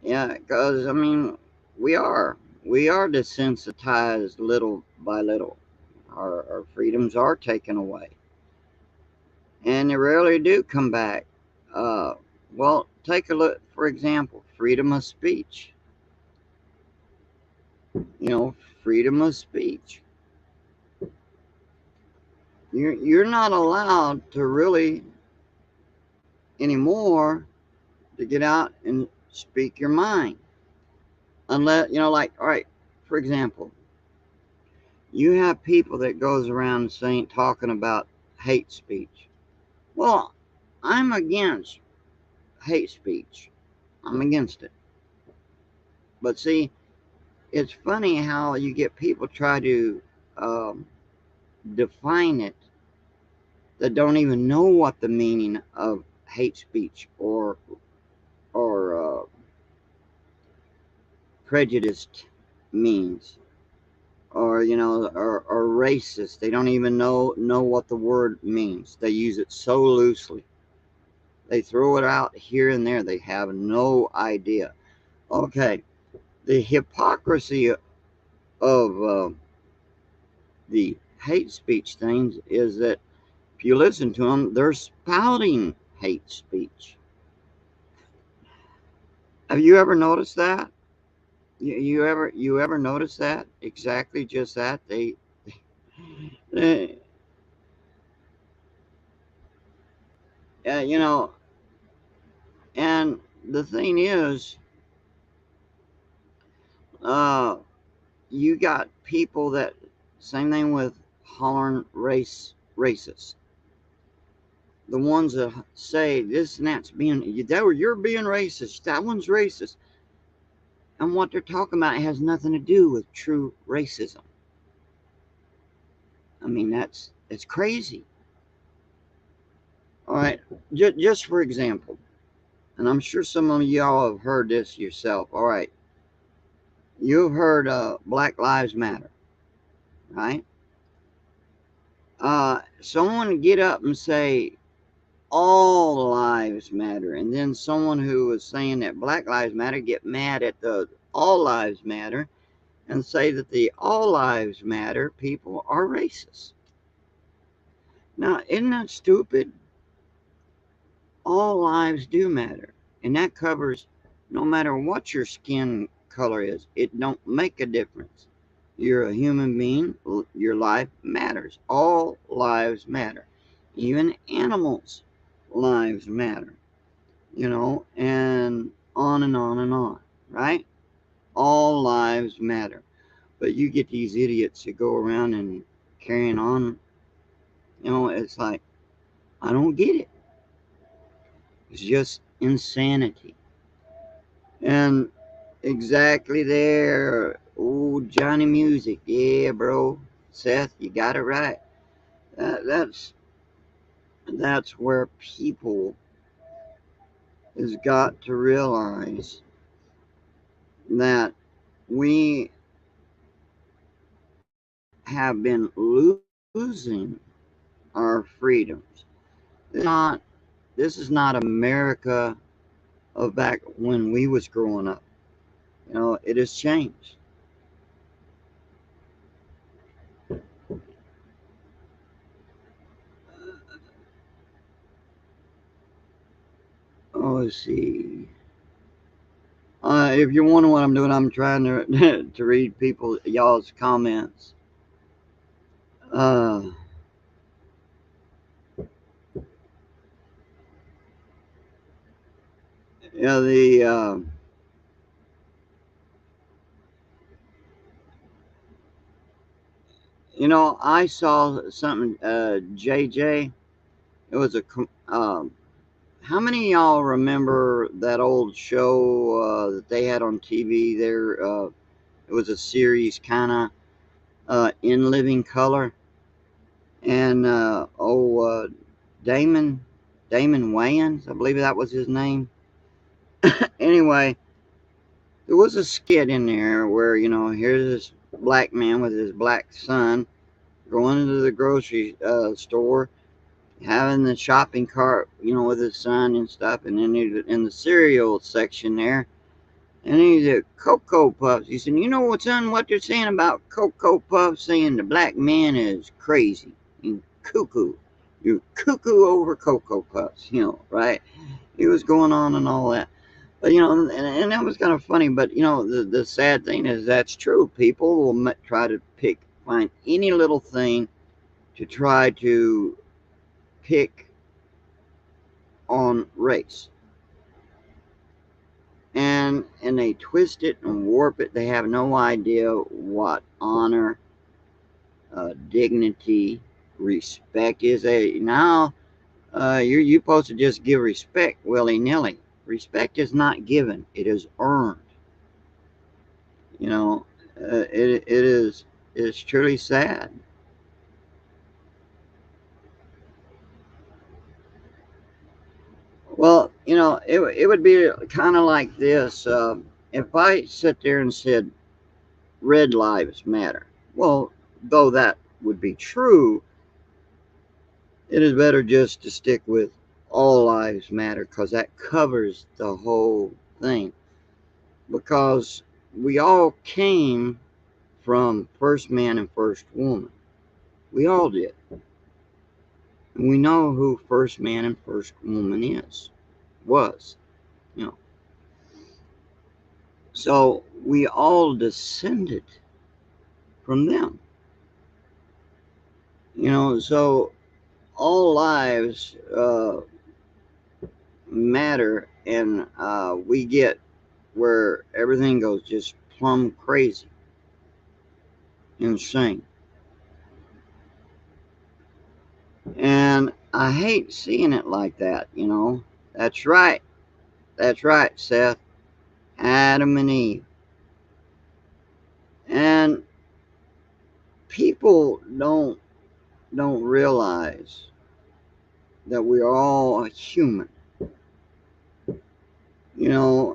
Yeah, because I mean, we are desensitized little by little. Our freedoms are taken away, and they rarely do come back. Well, take a look, for example, freedom of speech. You know, freedom of speech. You're not allowed to really anymore to get out and speak your mind, unless, you know, like, all right, for example, you have people that goes around saying, talking about hate speech. Well, I'm against hate speech. I'm against it. But see, it's funny how you get people try to define it that don't even know what the meaning of hate speech or prejudiced means, or or racist. They don't even know what the word means. They use it so loosely. They throw it out here and there. They have no idea. Okay, the hypocrisy of the hate speech things is that if you listen to them, they're spouting hate speech. Have you ever noticed that? You ever notice that? Exactly, just that. They you know, and the thing is, uh, you got people that same thing with hollering racist. The ones that say this and that's you're being racist. That one's racist, and what they're talking about has nothing to do with true racism. I mean, it's crazy. All right, just for example, and I'm sure some of y'all have heard this yourself. All right, you've heard Black Lives Matter, right? Someone get up and say all lives matter, and then someone who is saying that Black Lives Matter get mad at the all lives matter and say that the all lives matter people are racist. Now, isn't that stupid? All lives do matter, and that covers no matter what your skin color is. It don't make a difference. You're a human being. Your life matters. All lives matter. Even animals' lives matter. And on and on and on, right? All lives matter. But you get these idiots that go around and carrying on. It's like, I don't get it. It's just insanity. And exactly there. Oh, Johnny Music. Yeah, bro. Seth, you got it right. That's where people has got to realize that we have been losing our freedoms. This is not America of back when we was growing up. It has changed. Oh, let's see. If you're wondering what I'm doing, I'm trying to to read y'all's comments. Uh, yeah, I saw something. JJ, it was how many of y'all remember that old show that they had on TV there? It was a series kind of in living color. And Damon Wayans, I believe that was his name. Anyway, there was a skit in there where here's this black man with his black son going into the grocery store, having the shopping cart, with his son and stuff, and then in the cereal section there, and he's at Cocoa Puffs. He said, "You know what, son? What they're saying about Cocoa Puffs, saying the black man is crazy and cuckoo. You're cuckoo over Cocoa Puffs, right?" He was going on and all that. But, and that was kind of funny. But, the sad thing is that's true. People will try to find any little thing to try to pick on race. And they twist it and warp it. They have no idea what honor, dignity, respect is. Now you're supposed to just give respect willy-nilly. Respect is not given; it is earned. It's truly sad. Well, it would be kind of like this. If I sit there and said red lives matter, well, though that would be true, it is better just to stick with all lives matter because that covers the whole thing. Because we all came from first man and first woman. We all did. And we know who first man and first woman was, you know. So we all descended from them. So all lives matter, and we get where everything goes just plumb crazy, insane. And I hate seeing it like that. That's right. That's right, Seth. Adam and Eve. And people don't realize that we're all human.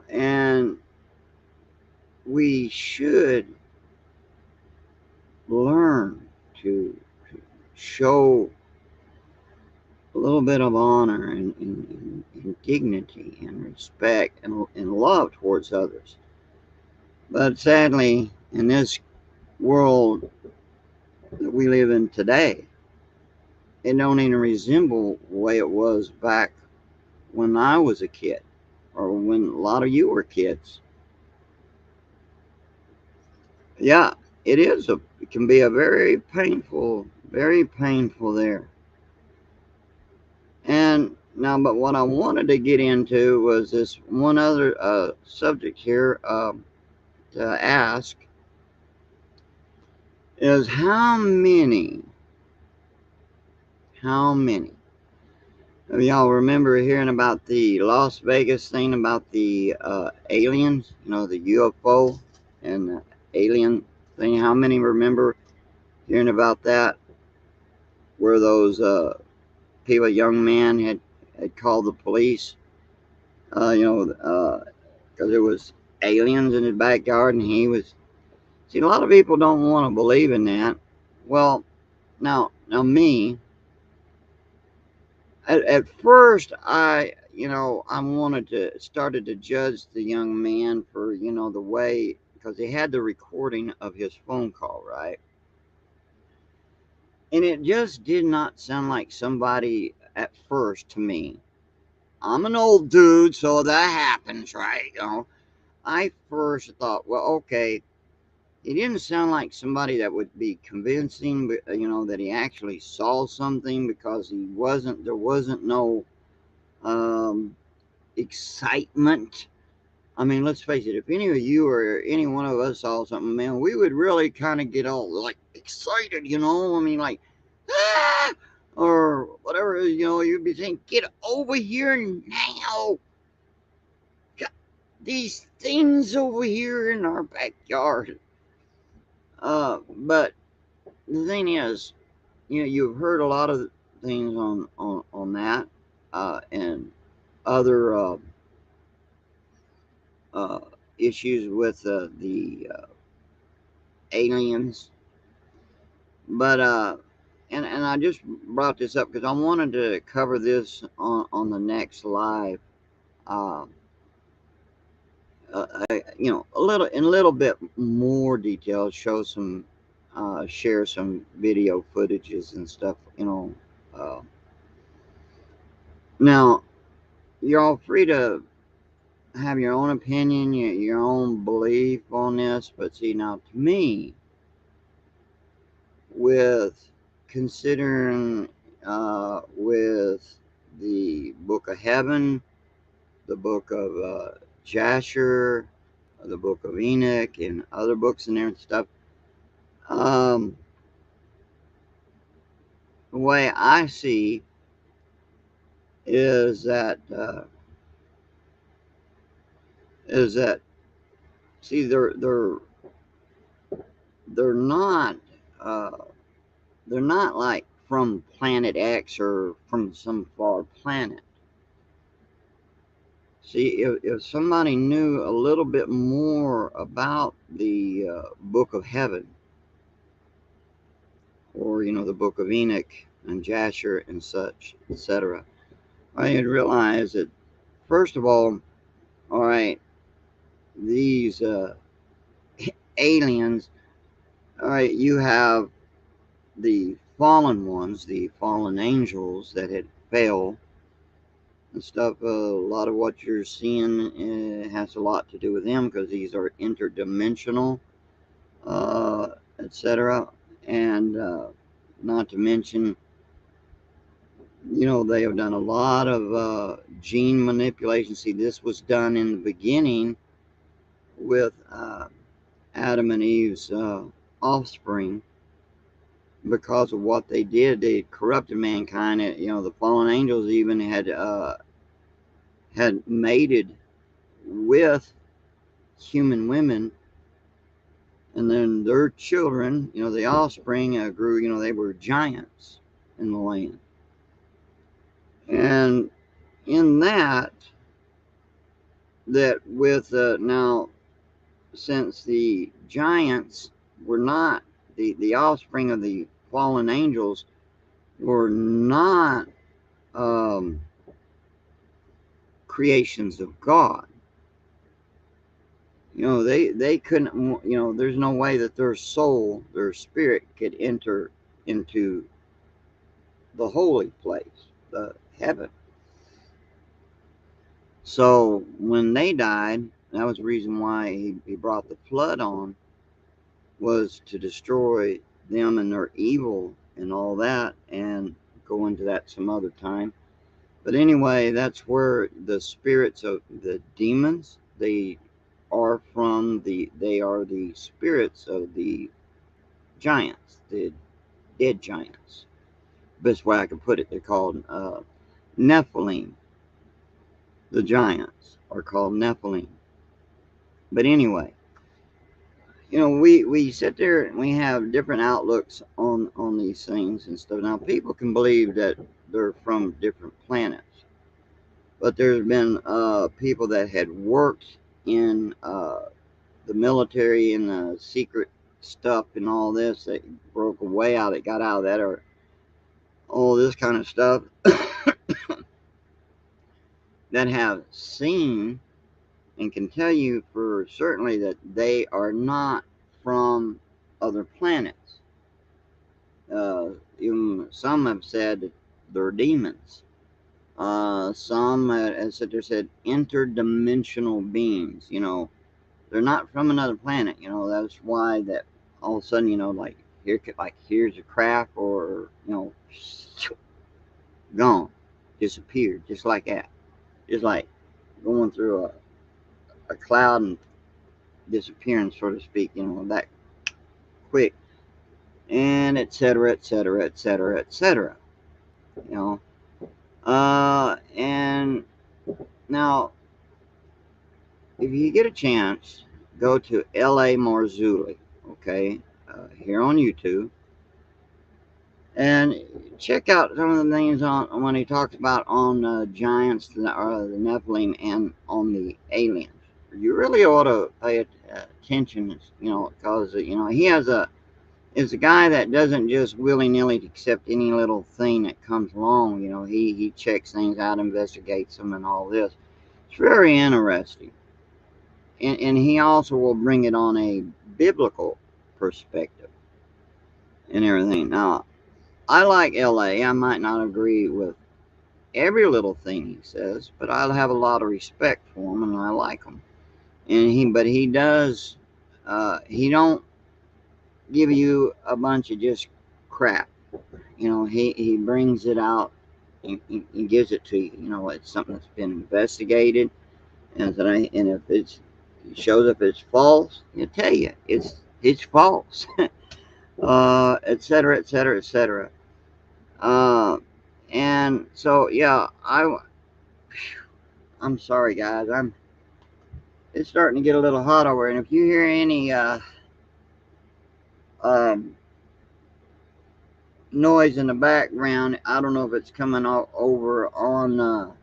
And we should learn to show a little bit of honor and dignity and respect and love towards others. But sadly, in this world that we live in today, it don't even resemble the way it was back when I was a kid or when a lot of you were kids. Yeah, it can be a very painful there. And now, but what I wanted to get into was this one other subject here to ask is how many of y'all remember hearing about the Las Vegas thing about the aliens, the UFO and the alien thing? How many remember hearing about that? Where those people, young man had called the police, because there was aliens in his backyard, and he was. See, a lot of people don't want to believe in that. Well, now me. At first, I wanted to started to judge the young man for the way because he had the recording of his phone call, right? And it just did not sound like somebody at first to me. I'm an old dude, so that happens, right? I first thought, well, okay, he didn't sound like somebody that would be convincing, but that he actually saw something because there wasn't no um, excitement. I mean, let's face it, if any of you or any one of us saw something, man, we would really kind of get all like excited. I mean, like, ah! Or whatever, you'd be saying, get over here now. Got these things over here in our backyard. But the thing is, you've heard a lot of things on that, and other uh, issues with the aliens. But and I just brought this up because I wanted to cover this on the next live. Uh, a little bit more detail, share some video footages and stuff. Now you're all free to have your own opinion, your own belief on this, but see, now to me, with considering with the Book of Heaven, the Book of Jasher, the Book of Enoch, and other books in there and stuff. Um, the way I see is that see they're not uh, they're not like from planet X or from some far planet. See, if somebody knew a little bit more about the Book of Heaven, or the Book of Enoch and Jasher and such, etc., I'd realize that first of all right, these aliens, all right, you have the fallen ones, the fallen angels that had fell and stuff. A lot of what you're seeing has a lot to do with them because these are interdimensional, etc. And not to mention, they have done a lot of gene manipulation. See, this was done in the beginning with Adam and Eve's offspring. Because of what they did, they corrupted mankind. The fallen angels even had mated with human women, and then their children, the offspring, grew. They were giants in the land, and in that with now, since the giants were not the offspring of the fallen angels, were not creations of God. They couldn't. There's no way that their soul, their spirit, could enter into the holy place, the heaven. So when they died, that was the reason why he brought the flood on, was to destroy them and their evil and all that, and go into that some other time. But anyway, that's where the spirits of the demons, they are the spirits of the giants, the dead giants. Best way I could put it, they're called Nephilim. The giants are called Nephilim. But anyway, we sit there and we have different outlooks on these things and stuff. Now, people can believe that they're from different planets, but there's been people that had worked in the military and the secret stuff and all this, that broke away out, that got out of that, or all this kind of stuff, that have seen and can tell you for certainly that they are not from other planets. Even some have said that they're demons. Some have said interdimensional beings. They're not from another planet. That's why that all of a sudden, like here's a craft, or gone, disappeared, just like that, just like going through a cloud and disappearing, so to speak. That quick, and etc., etc., etc., etc. And now, if you get a chance, go to L.A. Marzulli, okay, here on YouTube, and check out some of the things on when he talks about on giants, the Nephilim, and on the aliens. You really ought to pay attention, because he is a guy that doesn't just willy-nilly accept any little thing that comes along. He checks things out, investigates them, and all this. It's very interesting. And he also will bring it on a biblical perspective and everything. Now, I like LA. I might not agree with every little thing he says, but I'll have a lot of respect for him, and I like him. But he does, he don't give you a bunch of just crap. He brings it out and he gives it to you. It's something that's been investigated, and if it shows up it's false, he'll tell you it's false, etc., etc., etc. And so, yeah, I'm sorry, guys. It's starting to get a little hot over here, and if you hear any noise in the background, I don't know if it's coming over on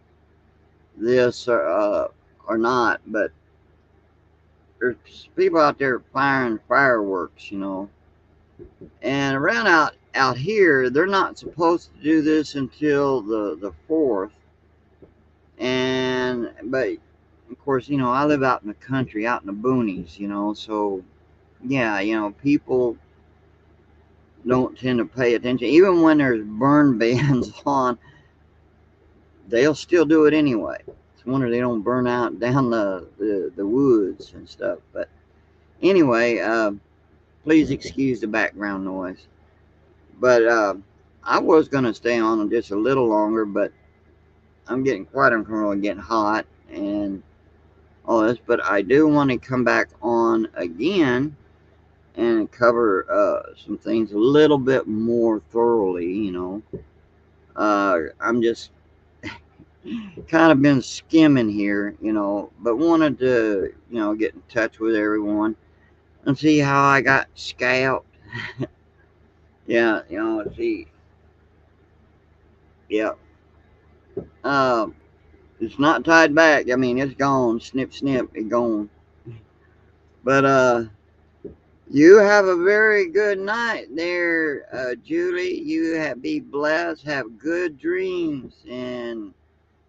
this or not, but there's people out there firing fireworks, And around out here, they're not supposed to do this until the 4th. But of course, I live out in the country, out in the boonies, so yeah, people don't tend to pay attention. Even when there's burn bans on, they'll still do it anyway. It's a wonder they don't burn out down the woods and stuff. But anyway, please excuse the background noise. But I was going to stay on just a little longer, but I'm getting quite uncomfortable and getting hot and all this. But I do want to come back on again and cover some things a little bit more thoroughly, I'm just kind of been skimming here, but wanted to, get in touch with everyone and see how I got scalped. Yeah, see. Yeah. It's not tied back. I mean, it's gone. Snip, snip, it's gone. But, you have a very good night there, Julie. You be blessed. Have good dreams. And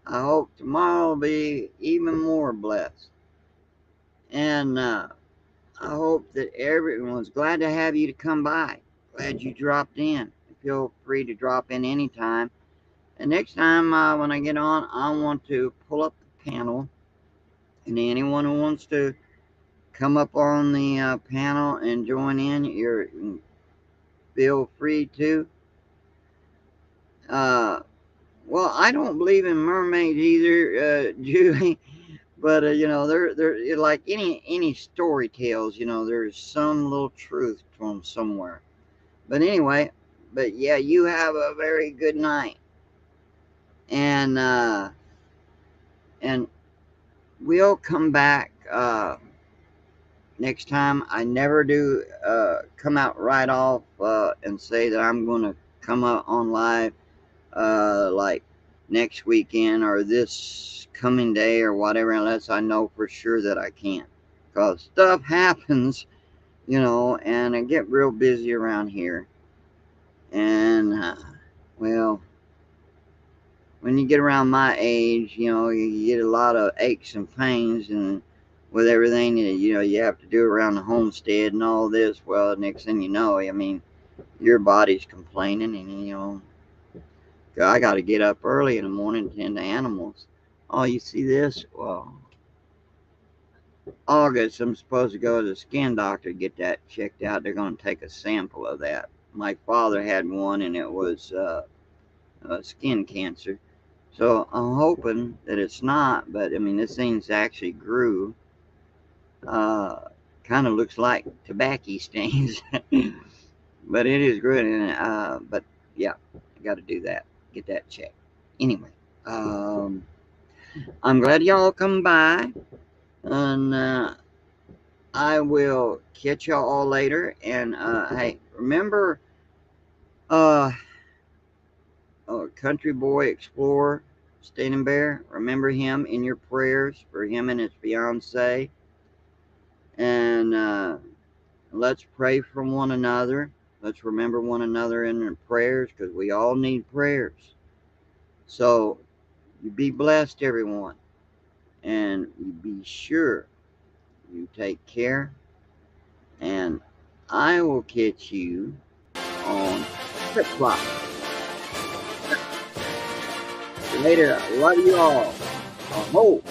I hope tomorrow will be even more blessed. And I hope that everyone's glad to have you to come by. Glad you dropped in. Feel free to drop in anytime. And next time when I get on, I want to pull up the panel. And anyone who wants to come up on the panel and join in, feel free to. Well, I don't believe in mermaids either, Julie. But they're like any story tales. There's some little truth to them somewhere. But anyway, yeah, you have a very good night, and we'll come back next time. I never do come out right off and say that I'm going to come out on live like next weekend or this coming day or whatever, unless I know for sure that I can't, because stuff happens, and I get real busy around here. And well, when you get around my age, you get a lot of aches and pains, and with everything you have to do around the homestead and all this. Well, next thing you know, I mean, your body's complaining, and I got to get up early in the morning and tend to animals. Oh, you see this? Well, August, I'm supposed to go to the skin doctor to get that checked out. They're going to take a sample of that. My father had one, and it was skin cancer. So I'm hoping that it's not, but I mean, this thing's actually grew. Kind of looks like tobacco stains, but it is good. And but yeah, I got to do that. Get that checked. Anyway, I'm glad y'all come by, and I will catch y'all all later. And hey, remember, country boy explorer Standing Bear. Remember him in your prayers for him and his fiance. And let's pray for one another. Let's remember one another in our prayers, because we all need prayers. So you be blessed, everyone, and you be sure you take care. And I will catch you on Flip Flop. Later. I love you all. I hope.